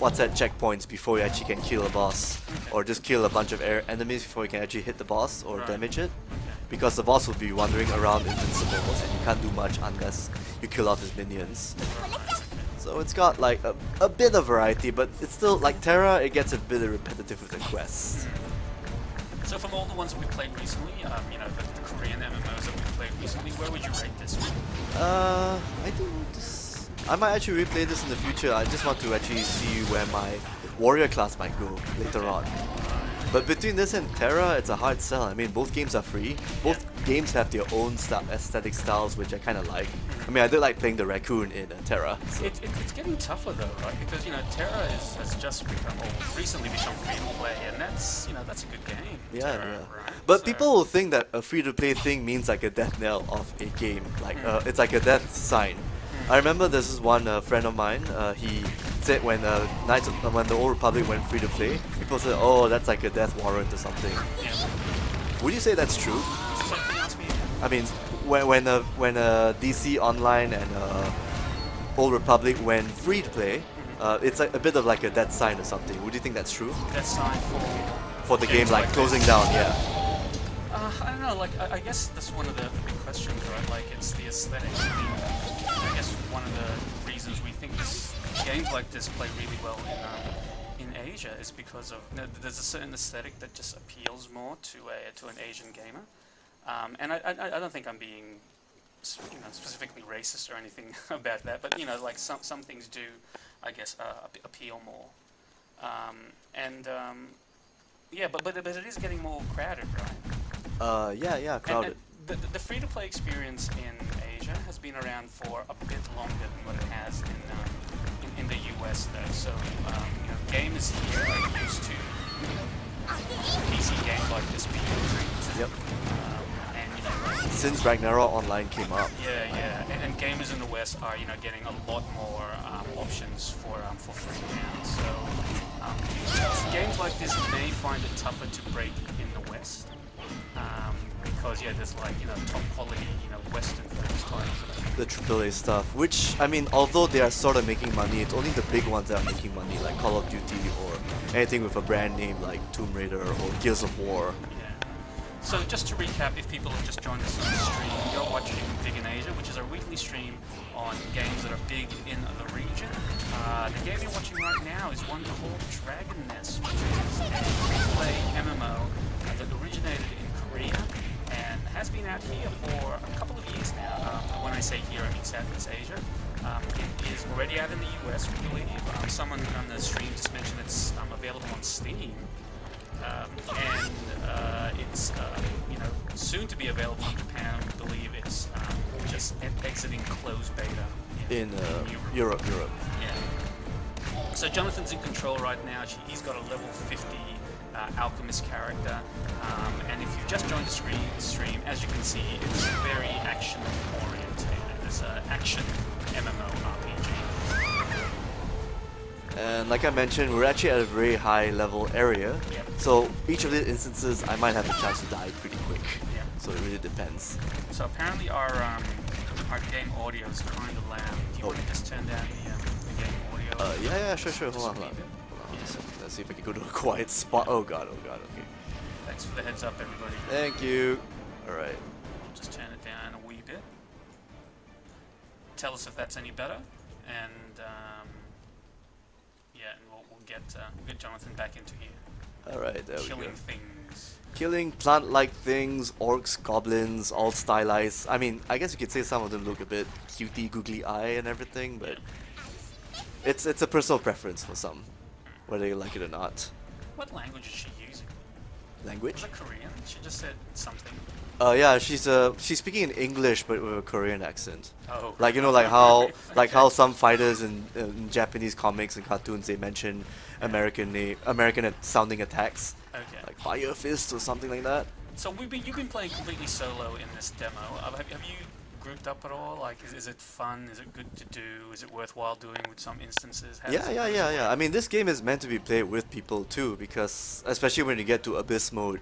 Speaker 2: checkpoints before you actually can kill a boss, or just kill a bunch of enemies before you can actually hit the boss or damage it. Because the boss will be wandering around invincible and you can't do much unless you kill off his minions. So it's got like a bit of variety, but it's still like Terra, it gets a bit repetitive with the quests.
Speaker 1: So from all the ones that we played recently, the Korean MMOs that we played recently, where would you rate this one?
Speaker 2: I might actually replay this in the future. I just want to actually see where my warrior class might go later on. But between this and Terra, it's a hard sell. I mean, both games are free. Both games have their own aesthetic styles, which I kind of like. I mean, I do like playing the raccoon in Terra. So.
Speaker 1: It's getting tougher though, right? Because Terra has just become, or recently become free to play, and that's that's a good game.
Speaker 2: Yeah,
Speaker 1: Terra,
Speaker 2: yeah.
Speaker 1: Right?
Speaker 2: But people will think that a free to play thing means like a death knell of a game, like it's like a death sign. I remember this is one friend of mine. He said when when the Old Republic went free to play, people said, "Oh, that's like a death warrant or something."
Speaker 1: Yeah.
Speaker 2: Would you say that's true?
Speaker 1: Something else me.
Speaker 2: I mean, when DC Online and Old Republic went free to play, it's like a bit of like a death sign or something. Would you think that's true?
Speaker 1: Death sign
Speaker 2: for the game, like closing down, yeah.
Speaker 1: I don't know. Like I guess that's one of the big questions, right? Like it's the aesthetics. I guess one of the reasons we think games like this play really well in Asia is because of there's a certain aesthetic that just appeals more to an Asian gamer, and I don't think I'm being specifically racist or anything about that, but like some things do, I guess, appeal more, yeah, but it is getting more crowded, right?
Speaker 2: Yeah, crowded.
Speaker 1: And the free-to-play experience in Asia has been around for a bit longer than what it has in the US, though. So, gamers here are used to PC games like this being treated.
Speaker 2: Yep. Since Ragnarok Online came up.
Speaker 1: Yeah. And gamers in the West are getting a lot more options for free now. So games like this may find it tougher to break in the West. Because there's like top quality Western focused titles.
Speaker 2: The AAA stuff, which I mean, although they are sort of making money, it's only the big ones that are making money, like Call of Duty or anything with a brand name like Tomb Raider or Gears of War.
Speaker 1: Yeah. So just to recap, if people have just joined us on the stream, you're watching Big in Asia, which is our weekly stream on games that are big in the region. The game you're watching right now is one called Dragon Nest, which is a free-to-play MMO that originated in Korea and has been out here for a couple of years now. When I say here, I mean Southeast Asia. It is already out in the US, we believe. Someone on the stream just mentioned it's available on Steam. And it's soon to be available in Japan. We believe it's just exiting closed beta
Speaker 2: in Europe.
Speaker 1: Yeah. So Jonathan's in control right now. He's got a level 50 Alchemist character, and if you've just joined the stream, as you can see, it's very action oriented. It's an action MMORPG.
Speaker 2: And like I mentioned, we're actually at a very high level area, so each of the instances I might have a chance to die pretty quick.
Speaker 1: Yeah.
Speaker 2: So it really depends.
Speaker 1: So apparently our game audio is kind of loud. Do you want to just turn down the game audio?
Speaker 2: Yeah, sure. Hold on. Let's see if I can go to a quiet spot. Oh god, okay.
Speaker 1: Thanks for the heads up, everybody.
Speaker 2: Thank you. Alright.
Speaker 1: I'll just turn it down a wee bit. Tell us if that's any better, and we'll get Jonathan back into here.
Speaker 2: Alright, there we go.
Speaker 1: Killing things.
Speaker 2: Killing plant-like things, orcs, goblins, all stylized. I mean, I guess you could say some of them look a bit cutie, googly eye and everything, but it's a personal preference for some, whether you like it or not.
Speaker 1: What language is she using?
Speaker 2: Language?
Speaker 1: Was it Korean? She just said something.
Speaker 2: Yeah, she's speaking in English but with a Korean accent.
Speaker 1: Oh.
Speaker 2: Like how some fighters in Japanese comics and cartoons they mention American sounding attacks.
Speaker 1: Okay.
Speaker 2: Like Fire Fist or something like that.
Speaker 1: So you've been playing completely solo in this demo. Have you grouped up at all? Like, is it fun? Is it good to do? Is it worthwhile doing with some instances?
Speaker 2: Yeah. I mean, this game is meant to be played with people too, because especially when you get to Abyss mode,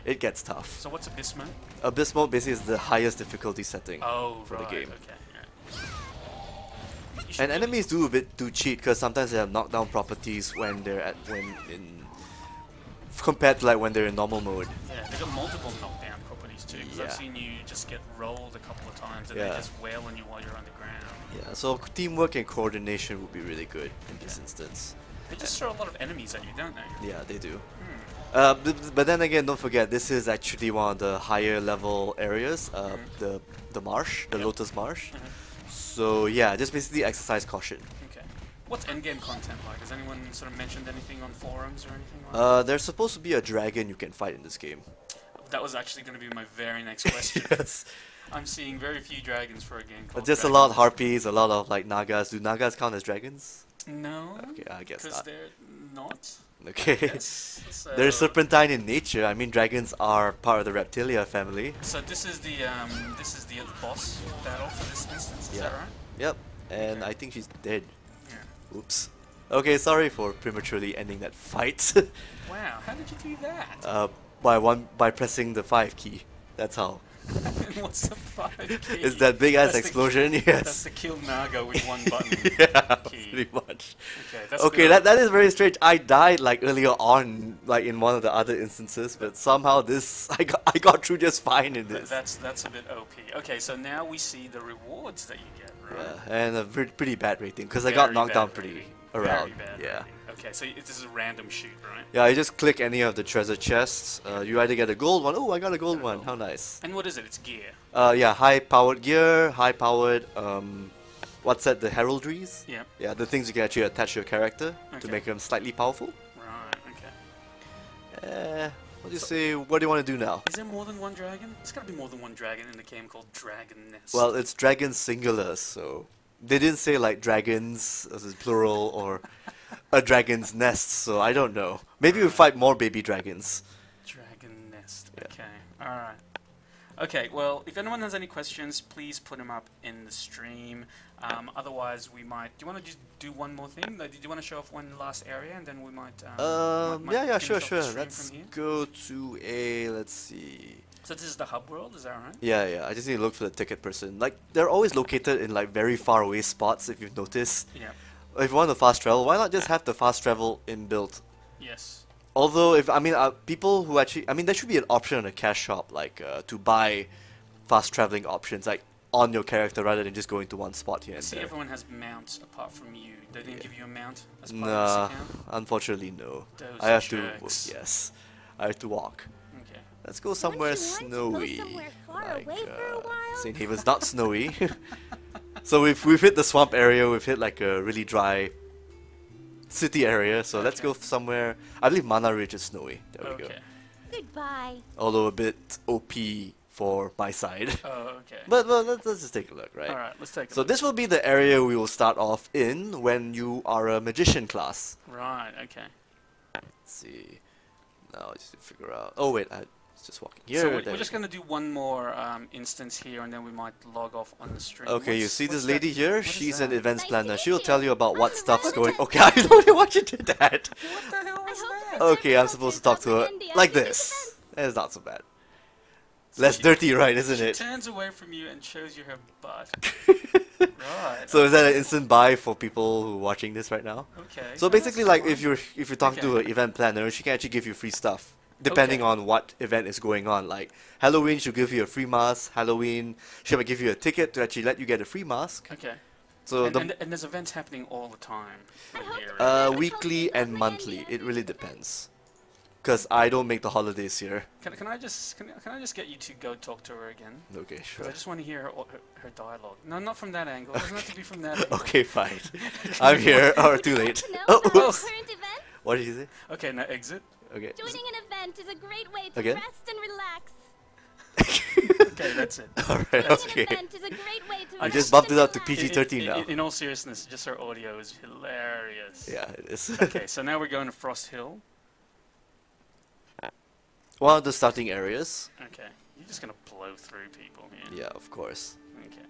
Speaker 2: it gets tough.
Speaker 1: So what's Abyss mode?
Speaker 2: Abyss mode basically is the highest difficulty setting for the game.
Speaker 1: Okay.
Speaker 2: And enemies do cheat because sometimes they have knockdown properties when they're compared to like when they're in normal mode.
Speaker 1: Yeah, they've got multiple knockdown properties too. Because I've seen you just get rolled a couple of times and they just wail on you while you're on the ground.
Speaker 2: Yeah, so teamwork and coordination would be really good in this instance.
Speaker 1: They just throw a lot of enemies at you, don't they?
Speaker 2: Yeah, they do. But then again, don't forget, this is actually one of the higher level areas, the marsh, the Lotus Marsh. So yeah, just basically exercise caution.
Speaker 1: Okay. What's endgame content like? Has anyone sort of mentioned anything on forums or anything like that?
Speaker 2: There's supposed to be a dragon you can fight in this game.
Speaker 1: That was actually going to be my very next question.
Speaker 2: Yes.
Speaker 1: I'm seeing very few dragons for a game called
Speaker 2: Just
Speaker 1: Dragons.
Speaker 2: a lot of harpies, a lot of like nagas. Do nagas count as dragons?
Speaker 1: No.
Speaker 2: Okay, I guess
Speaker 1: because
Speaker 2: not.
Speaker 1: they're not.
Speaker 2: Okay.
Speaker 1: Yes, so
Speaker 2: They're serpentine in nature. I mean, dragons are part of the reptilia family.
Speaker 1: So this is the boss battle for this instance. Is that right?
Speaker 2: Yep. And
Speaker 1: Okay.
Speaker 2: I think she's dead.
Speaker 1: Yeah.
Speaker 2: Oops. Okay, sorry for prematurely ending that fight.
Speaker 1: Wow. How did you do that?
Speaker 2: By pressing the 5 key. That's how.
Speaker 1: What's the 5 key?
Speaker 2: It's that big ass
Speaker 1: That's the-
Speaker 2: explosion.
Speaker 1: That's
Speaker 2: Yes.
Speaker 1: the kill Naga with one button.
Speaker 2: Yeah,
Speaker 1: key.
Speaker 2: pretty much.
Speaker 1: Okay, that's a
Speaker 2: Okay,
Speaker 1: bit
Speaker 2: that is very strange. I died like earlier on, like in one of the other instances, but somehow this I got through just fine in this.
Speaker 1: That's a bit OP. Okay, so now we see the rewards that you get, right?
Speaker 2: Yeah, and a pretty bad rating because I got
Speaker 1: Very
Speaker 2: knocked
Speaker 1: bad
Speaker 2: down pretty
Speaker 1: rating.
Speaker 2: around.
Speaker 1: Very bad
Speaker 2: Yeah.
Speaker 1: rating. Okay, so this is a random shoot, right?
Speaker 2: Yeah, I just click any of the treasure chests. You either get a gold one. Oh, I got a gold one. How nice.
Speaker 1: And what is it? It's gear.
Speaker 2: Yeah, high-powered gear, high-powered. What's that? The heraldries.
Speaker 1: Yeah.
Speaker 2: Yeah, the things you can actually attach to your character to
Speaker 1: Okay.
Speaker 2: make them slightly powerful.
Speaker 1: Right. Okay.
Speaker 2: What do you say? What do you want to do now?
Speaker 1: Is there more than one dragon? There's got to be more than one dragon in the game called Dragon Nest.
Speaker 2: Well, it's dragon singular, so they didn't say like dragons as in plural or a dragon's nest. So I don't know. Maybe we fight more baby dragons.
Speaker 1: Dragon Nest.
Speaker 2: Yeah.
Speaker 1: Okay. All right. Okay. Well, if anyone has any questions, please put them up in the stream. Otherwise, we might. Do you want to just do one more thing? Like, did you want to show off one last area, and then we might. Might
Speaker 2: Yeah,
Speaker 1: finish
Speaker 2: sure,
Speaker 1: off the
Speaker 2: sure.
Speaker 1: stream
Speaker 2: Let's
Speaker 1: from here?
Speaker 2: go to a. Let's see.
Speaker 1: So this is the hub world, is that right?
Speaker 2: Yeah. I just need to look for the ticket person. Like they're always located in like very far away spots. If you've noticed.
Speaker 1: Yeah.
Speaker 2: If you want to fast travel, why not just have the fast travel inbuilt?
Speaker 1: Yes.
Speaker 2: Although, if people who actually, there should be an option in a cash shop, like to buy fast traveling options, like on your character rather than just going to one spot here and
Speaker 1: See,
Speaker 2: there.
Speaker 1: everyone has mounts apart from you. They didn't give you a mount as part of
Speaker 2: Nah,
Speaker 1: this account?
Speaker 2: unfortunately no.
Speaker 1: Those
Speaker 2: I have
Speaker 1: jerks.
Speaker 2: to, yes, I have to walk.
Speaker 1: Okay.
Speaker 2: Let's go somewhere
Speaker 3: Wouldn't you want to
Speaker 2: snowy.
Speaker 3: go somewhere far
Speaker 2: Like
Speaker 3: away for a while?
Speaker 2: St. Haven's not snowy. So we've hit the swamp area. We've hit like a really dry city area. So let's
Speaker 1: Okay.
Speaker 2: go somewhere. I believe Mana Ridge is snowy. There we go.
Speaker 1: Okay.
Speaker 3: Goodbye.
Speaker 2: Although a bit OP for my side.
Speaker 1: Oh, okay.
Speaker 2: But let's just take a look, right?
Speaker 1: Alright, let's take a
Speaker 2: So
Speaker 1: look.
Speaker 2: this will be the area we will start off in when you are a magician class.
Speaker 1: Right, okay.
Speaker 2: Let's see. Now just to figure out. Oh wait, I was just walking here.
Speaker 1: So
Speaker 2: there
Speaker 1: we're
Speaker 2: we
Speaker 1: just
Speaker 2: go.
Speaker 1: going to do one more instance here, and then we might log off on the stream.
Speaker 2: Okay, you
Speaker 1: What's-
Speaker 2: see
Speaker 1: what's
Speaker 2: this lady
Speaker 1: that?
Speaker 2: here?
Speaker 1: What is
Speaker 2: She's
Speaker 1: that?
Speaker 2: an events
Speaker 3: Nice to
Speaker 2: planner.
Speaker 3: meet
Speaker 2: She'll
Speaker 3: you.
Speaker 2: tell you about what
Speaker 3: I'm
Speaker 2: stuff's going.
Speaker 3: Randolph.
Speaker 2: Okay, I don't know what you did that.
Speaker 1: What the hell was
Speaker 3: I hope
Speaker 1: that?
Speaker 3: the
Speaker 2: Okay, I'm supposed to talk to her like this. That's not so bad. Less
Speaker 1: she-
Speaker 2: dirty, right? Isn't
Speaker 1: She
Speaker 2: it?
Speaker 1: turns away from you and shows you her butt. Right.
Speaker 2: So is that an instant buy for people who are watching this right now?
Speaker 1: Okay.
Speaker 2: So
Speaker 1: no,
Speaker 2: basically,
Speaker 1: that's
Speaker 2: like
Speaker 1: fine.
Speaker 2: if you're talking to
Speaker 1: Okay.
Speaker 2: an event planner, she can actually give you free stuff depending
Speaker 1: Okay.
Speaker 2: on what event is going on. Like Halloween, she'll give you a free mask. Halloween, she might give you a ticket to actually let you get a free mask.
Speaker 1: Okay.
Speaker 2: So
Speaker 1: And there's events happening all the time.
Speaker 3: I hope
Speaker 1: here,
Speaker 3: the
Speaker 1: right?
Speaker 3: Never told
Speaker 2: weekly
Speaker 3: me about
Speaker 2: and
Speaker 3: my
Speaker 2: monthly.
Speaker 3: Indian.
Speaker 2: It really depends. Cause I don't make the holidays here.
Speaker 1: Can I just get you to go talk to her again?
Speaker 2: Okay,
Speaker 1: 'Cause
Speaker 2: sure.
Speaker 1: I just want to hear her dialogue. No, not from that angle. It doesn't have to be from that angle.
Speaker 2: Okay, fine. I'm here. Or too late.
Speaker 3: To know
Speaker 2: Oh,
Speaker 3: about
Speaker 2: oops.
Speaker 3: current events?
Speaker 2: What did you say?
Speaker 1: Okay, now exit.
Speaker 2: Okay.
Speaker 3: Joining an event is a great way to
Speaker 2: Again?
Speaker 3: rest and relax.
Speaker 1: Okay, that's it.
Speaker 2: Alright,
Speaker 3: Joining
Speaker 2: okay.
Speaker 3: an event is a great way to
Speaker 2: I
Speaker 3: rest
Speaker 2: just bumped
Speaker 3: and
Speaker 2: it up to
Speaker 3: relax.
Speaker 2: PG-13 now.
Speaker 1: In all seriousness, just her audio is hilarious.
Speaker 2: Yeah, it is.
Speaker 1: Okay, so now we're going to Frost Hill.
Speaker 2: One of the starting areas.
Speaker 1: Okay, you're just gonna blow through people here.
Speaker 2: Yeah, of course.
Speaker 1: Okay.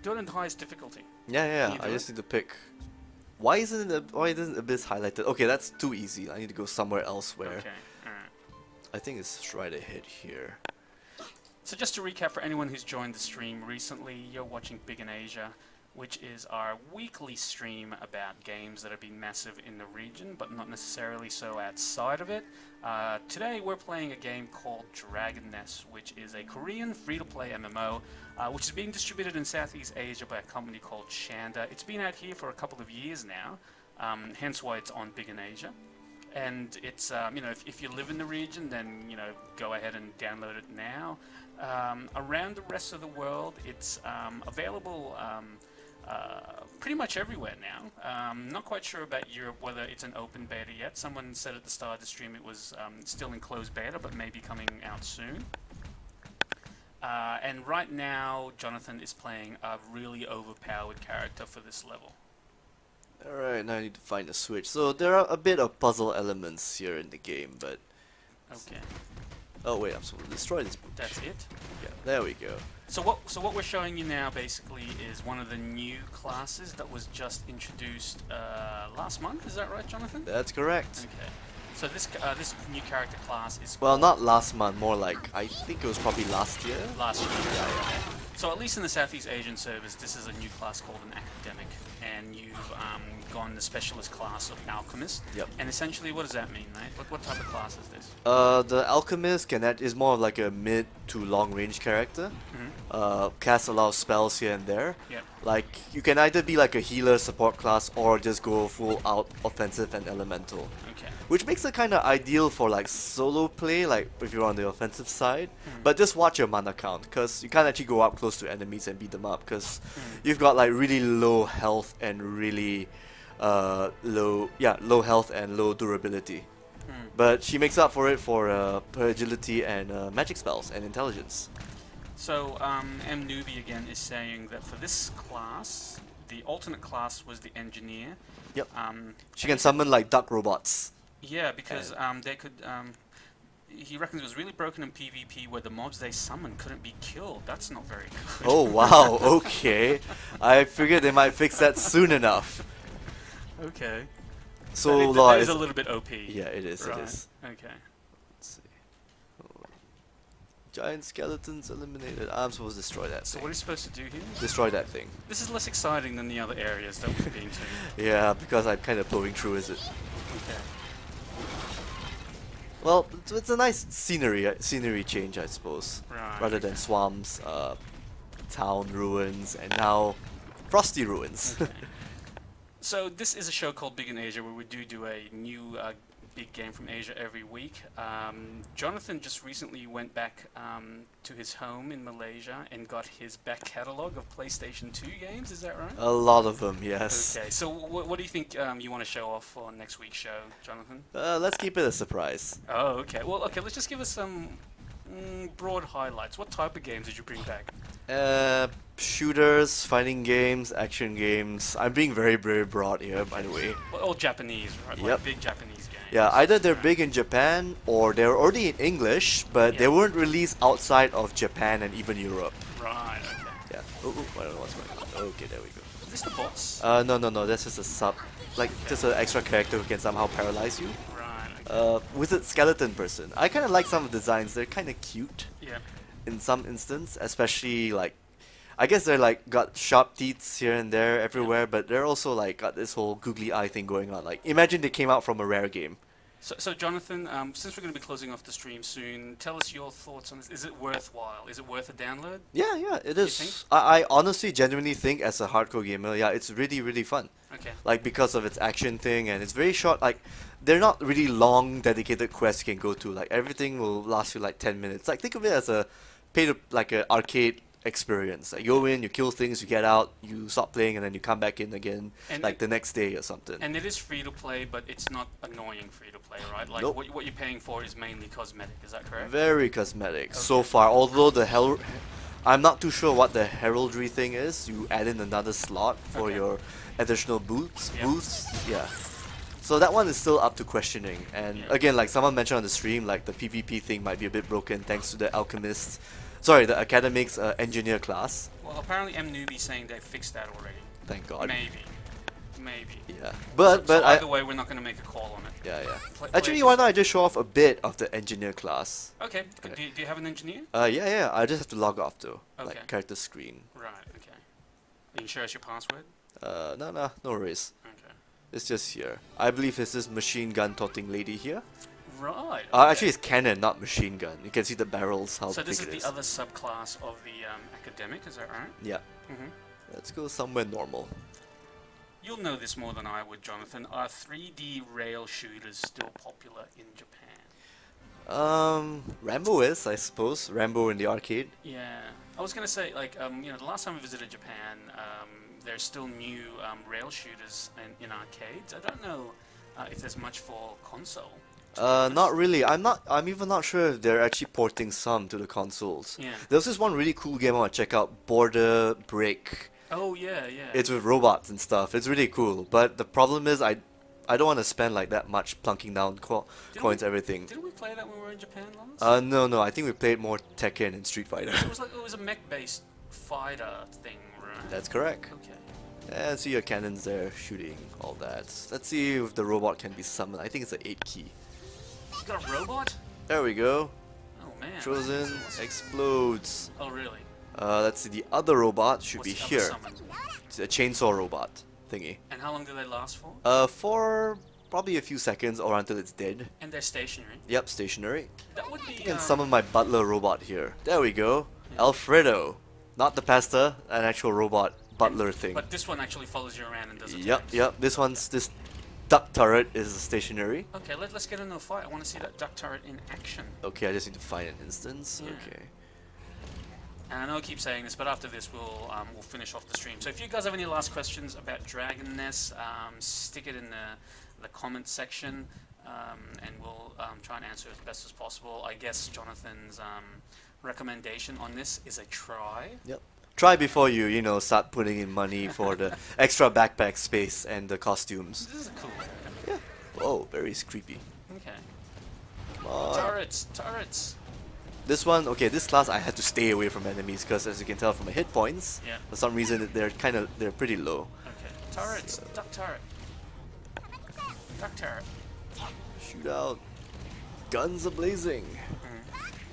Speaker 1: Do it in the highest difficulty.
Speaker 2: Yeah.
Speaker 1: Can you
Speaker 2: I
Speaker 1: do
Speaker 2: just
Speaker 1: it?
Speaker 2: need to pick. Why isn't Abyss highlighted? Okay, that's too easy. I need to go somewhere elsewhere.
Speaker 1: Okay. Alright.
Speaker 2: I think it's right ahead here.
Speaker 1: So just to recap for anyone who's joined the stream recently, you're watching Big in Asia, which is our weekly stream about games that have been massive in the region, but not necessarily so outside of it. Today we're playing a game called Dragon Nest, which is a Korean free-to-play MMO, which is being distributed in Southeast Asia by a company called Shanda. It's been out here for a couple of years now, hence why it's on Big in Asia. And it's, if you live in the region, then, go ahead and download it now. Around the rest of the world, it's available pretty much everywhere now. Not quite sure about Europe, whether it's an open beta yet. Someone said at the start of the stream it was still in closed beta, but maybe coming out soon. And right now, Jonathan is playing a really overpowered character for this level.
Speaker 2: Alright, now I need to find a switch. So there are a bit of puzzle elements here in the game, but...
Speaker 1: Okay.
Speaker 2: Oh wait, I'm supposed to destroy this book.
Speaker 1: That's it?
Speaker 2: Yeah, there we go.
Speaker 1: So what we're showing you now basically is one of the new classes that was just introduced last month. Is that right, Jonathan?
Speaker 2: That's correct.
Speaker 1: Okay. So this new character class is
Speaker 2: Well, not last month, more like, I think it was probably last year.
Speaker 1: last year. Okay. So at least in the Southeast Asian servers, this is a new class called an academic, and you've gone the specialist class of Alchemist.
Speaker 2: Yep.
Speaker 1: And essentially, what does that mean, mate? What type of class is this?
Speaker 2: The Alchemist is more of like a mid to long range character. Casts a lot of spells here and there.
Speaker 1: Yep.
Speaker 2: Like, you can either be like a healer support class or just go full out offensive and elemental.
Speaker 1: Okay.
Speaker 2: Which makes it kind of ideal for like solo play, like if you're on the offensive side. But just watch your mana count, because you can't actually go up close to enemies and beat them up, because you've got like really low health and really low health and low durability. But she makes up for it for her agility and magic spells and intelligence.
Speaker 1: So M Newbie again is saying that for this class, the alternate class was the engineer.
Speaker 2: Yep. She can summon like duck robots.
Speaker 1: Yeah, because they could. He reckons it was really broken in PvP where the mobs they summoned couldn't be killed. That's not very good.
Speaker 2: Oh wow, okay. I figured they might fix that soon enough.
Speaker 1: Okay.
Speaker 2: So
Speaker 1: that is a little bit OP.
Speaker 2: Yeah, it is.
Speaker 1: Right.
Speaker 2: It is.
Speaker 1: Okay.
Speaker 2: Let's see. Oh. Giant skeletons eliminated. I'm supposed to destroy that
Speaker 1: So
Speaker 2: thing.
Speaker 1: what are you supposed to do here?
Speaker 2: Destroy that thing.
Speaker 1: This is less exciting than the other areas that we've been to.
Speaker 2: Yeah, because I'm kind of blowing through, is it?
Speaker 1: Okay.
Speaker 2: Well, it's a nice scenery change, I suppose.
Speaker 1: Right.
Speaker 2: Rather than swamps, town ruins, and now frosty ruins.
Speaker 1: Okay. So this is a show called Big in Asia where we do a new big game from Asia every week. Jonathan just recently went back to his home in Malaysia and got his back catalogue of PlayStation 2 games, is that right?
Speaker 2: A lot of them, yes.
Speaker 1: Okay, so what do you think you want to show off for next week's show, Jonathan?
Speaker 2: Let's keep it a surprise.
Speaker 1: Oh, okay. Well, okay, let's just give us some broad highlights. What type of games did you bring back?
Speaker 2: Shooters, fighting games, action games. I'm being very, very broad here, by the way.
Speaker 1: Well, all Japanese, right?
Speaker 2: Yep.
Speaker 1: Like big Japanese games.
Speaker 2: Yeah, either they're big in Japan or they're already in English, but they weren't released outside of Japan and even Europe.
Speaker 1: Right, okay.
Speaker 2: Yeah. Oh, I don't know what's going on. Okay, there we go.
Speaker 1: Is this the boss?
Speaker 2: No, that's just a sub. Like, just an extra character who can somehow paralyze you.
Speaker 1: Right, okay.
Speaker 2: Wizard skeleton person. I kind of like some of the designs. They're kind of cute.
Speaker 1: Yeah.
Speaker 2: In some instance, especially like, I guess they're like got sharp teeth here and there everywhere, but they're also like got this whole googly eye thing going on. Like, imagine they came out from a rare game.
Speaker 1: So Jonathan, since we're going to be closing off the stream soon, tell us your thoughts on this. Is it worthwhile? Is it worth a download?
Speaker 2: Yeah, it
Speaker 1: You
Speaker 2: is.
Speaker 1: think?
Speaker 2: I honestly, genuinely think as a hardcore gamer, yeah, it's really, really fun.
Speaker 1: Okay.
Speaker 2: Like, because of its action thing, and it's very short. Like, they're not really long, dedicated quests you can go to. Like, everything will last you like 10 minutes. Like, think of it as a like an arcade experience. Like, you go in, you kill things, you get out, you stop playing, and then you come back in again,
Speaker 1: And
Speaker 2: like the next day or something.
Speaker 1: And it is free to play, but it's not annoying free to play, right? Like
Speaker 2: Nope.
Speaker 1: what you're paying for is mainly cosmetic. Is that correct?
Speaker 2: Very cosmetic so far. Although I'm not too sure what the heraldry thing is. You add in another slot for
Speaker 1: Okay.
Speaker 2: your additional boots.
Speaker 1: Yep.
Speaker 2: Yeah. So that one is still up to questioning. And
Speaker 1: Yeah.
Speaker 2: again, like someone mentioned on the stream, like the PvP thing might be a bit broken thanks to the Alchemist. Sorry, the Academic's engineer class.
Speaker 1: Well, apparently M Newbie's saying they fixed that already.
Speaker 2: Thank God.
Speaker 1: Maybe.
Speaker 2: Yeah. But
Speaker 1: so
Speaker 2: I
Speaker 1: either way, we're not going to make a call on it.
Speaker 2: yeah.
Speaker 1: Play
Speaker 2: Actually, why not I just show off a bit of the engineer class?
Speaker 1: Okay. Do you have an engineer?
Speaker 2: Yeah. I just have to log off though.
Speaker 1: Okay.
Speaker 2: Like character screen.
Speaker 1: Right. Okay. You can share us your password.
Speaker 2: No worries.
Speaker 1: Okay.
Speaker 2: It's just here. I believe it's this machine gun toting lady here.
Speaker 1: Right.
Speaker 2: Actually, it's cannon, not machine gun. You can see the barrels, how
Speaker 1: So
Speaker 2: big
Speaker 1: this is
Speaker 2: it
Speaker 1: the
Speaker 2: is.
Speaker 1: other subclass of the academic. Is that right?
Speaker 2: Yeah.
Speaker 1: Mm-hmm.
Speaker 2: Let's go somewhere normal.
Speaker 1: You'll know this more than I would, Jonathan. Are 3D rail shooters still popular in Japan?
Speaker 2: Rambo is, I suppose. Rambo in the arcade.
Speaker 1: Yeah. I was going to say, like, the last time I visited Japan, there's still new rail shooters in arcades. I don't know if there's much for console.
Speaker 2: Not really. I'm even not sure if they're actually porting some to the consoles.
Speaker 1: Yeah.
Speaker 2: There's this one really cool game I want to check out, Border Break.
Speaker 1: Oh yeah, yeah.
Speaker 2: It's with robots and stuff. It's really cool. But the problem is I don't want to spend like that much plunking down coins, everything.
Speaker 1: Didn't we play that when we were in Japan last?
Speaker 2: No. I think we played more Tekken and Street Fighter.
Speaker 1: It was a mech-based fighter thing, right?
Speaker 2: That's correct.
Speaker 1: Okay.
Speaker 2: And see your cannons there shooting all that. Let's see if the robot can be summoned. I think it's an 8 key.
Speaker 1: You got a robot?
Speaker 2: There we go.
Speaker 1: Oh man.
Speaker 2: Throws in, explodes.
Speaker 1: Oh really?
Speaker 2: Let's see, the other robot should
Speaker 1: What's
Speaker 2: be
Speaker 1: the
Speaker 2: here.
Speaker 1: other summon?
Speaker 2: It's a chainsaw robot thingy.
Speaker 1: And how long do they last for?
Speaker 2: For probably a few seconds or until it's dead.
Speaker 1: And they're stationary?
Speaker 2: Yep, stationary.
Speaker 1: That would be...
Speaker 2: I can summon my butler robot here. There we go. Yeah. Alfredo. Not the pasta, an actual robot butler thing.
Speaker 1: But this one actually follows you around and does attacks.
Speaker 2: Yep. This duck turret is stationary.
Speaker 1: Okay, let's get into a fight. I want to see that duck turret in action.
Speaker 2: Okay, I just need to find an instance.
Speaker 1: Yeah.
Speaker 2: Okay.
Speaker 1: And I know I keep saying this, but after this we'll finish off the stream. So if you guys have any last questions about Dragon Nest, stick it in the comment section, and we'll try and answer as best as possible. I guess Jonathan's recommendation on this is a try.
Speaker 2: Yep. Try before you start putting in money for the extra backpack space and the costumes.
Speaker 1: This is cool.
Speaker 2: Yeah. Whoa, very creepy.
Speaker 1: Okay.
Speaker 2: Come on.
Speaker 1: Turrets.
Speaker 2: This one, okay, this class I had to stay away from enemies because as you can tell from my hit points,
Speaker 1: yeah,
Speaker 2: for some reason they're pretty low.
Speaker 1: Okay. Turrets. So. Duck turret. Duck turret.
Speaker 2: Shoot out. Guns a-blazing.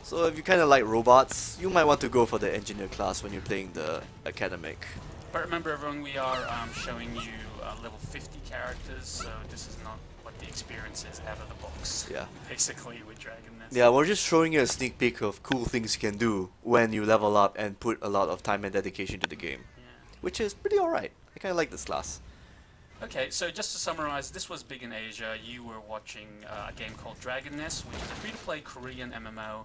Speaker 2: So if you kind of like robots, you might want to go for the engineer class when you're playing the academic.
Speaker 1: But remember everyone, we are showing you level 50 characters, so this is not what the experience is out of the box.
Speaker 2: Yeah.
Speaker 1: Basically with Dragon Nest.
Speaker 2: Yeah, we're just showing you a sneak peek of cool things you can do when you level up and put a lot of time and dedication to the game.
Speaker 1: Yeah.
Speaker 2: Which is pretty alright. I kind of like this class.
Speaker 1: Okay, so just to summarize, this was big in Asia. You were watching a game called Dragon Nest, which is a free-to-play Korean MMO.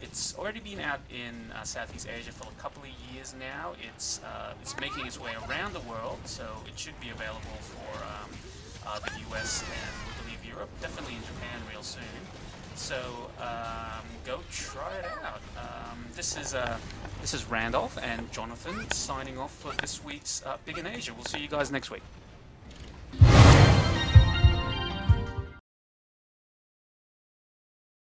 Speaker 1: It's already been out in Southeast Asia for a couple of years now. It's making its way around the world, so it should be available for the US and I believe Europe, definitely in Japan real soon. So go try it out. This is Randolph and Jonathan signing off for this week's Big in Asia. We'll see you guys next week.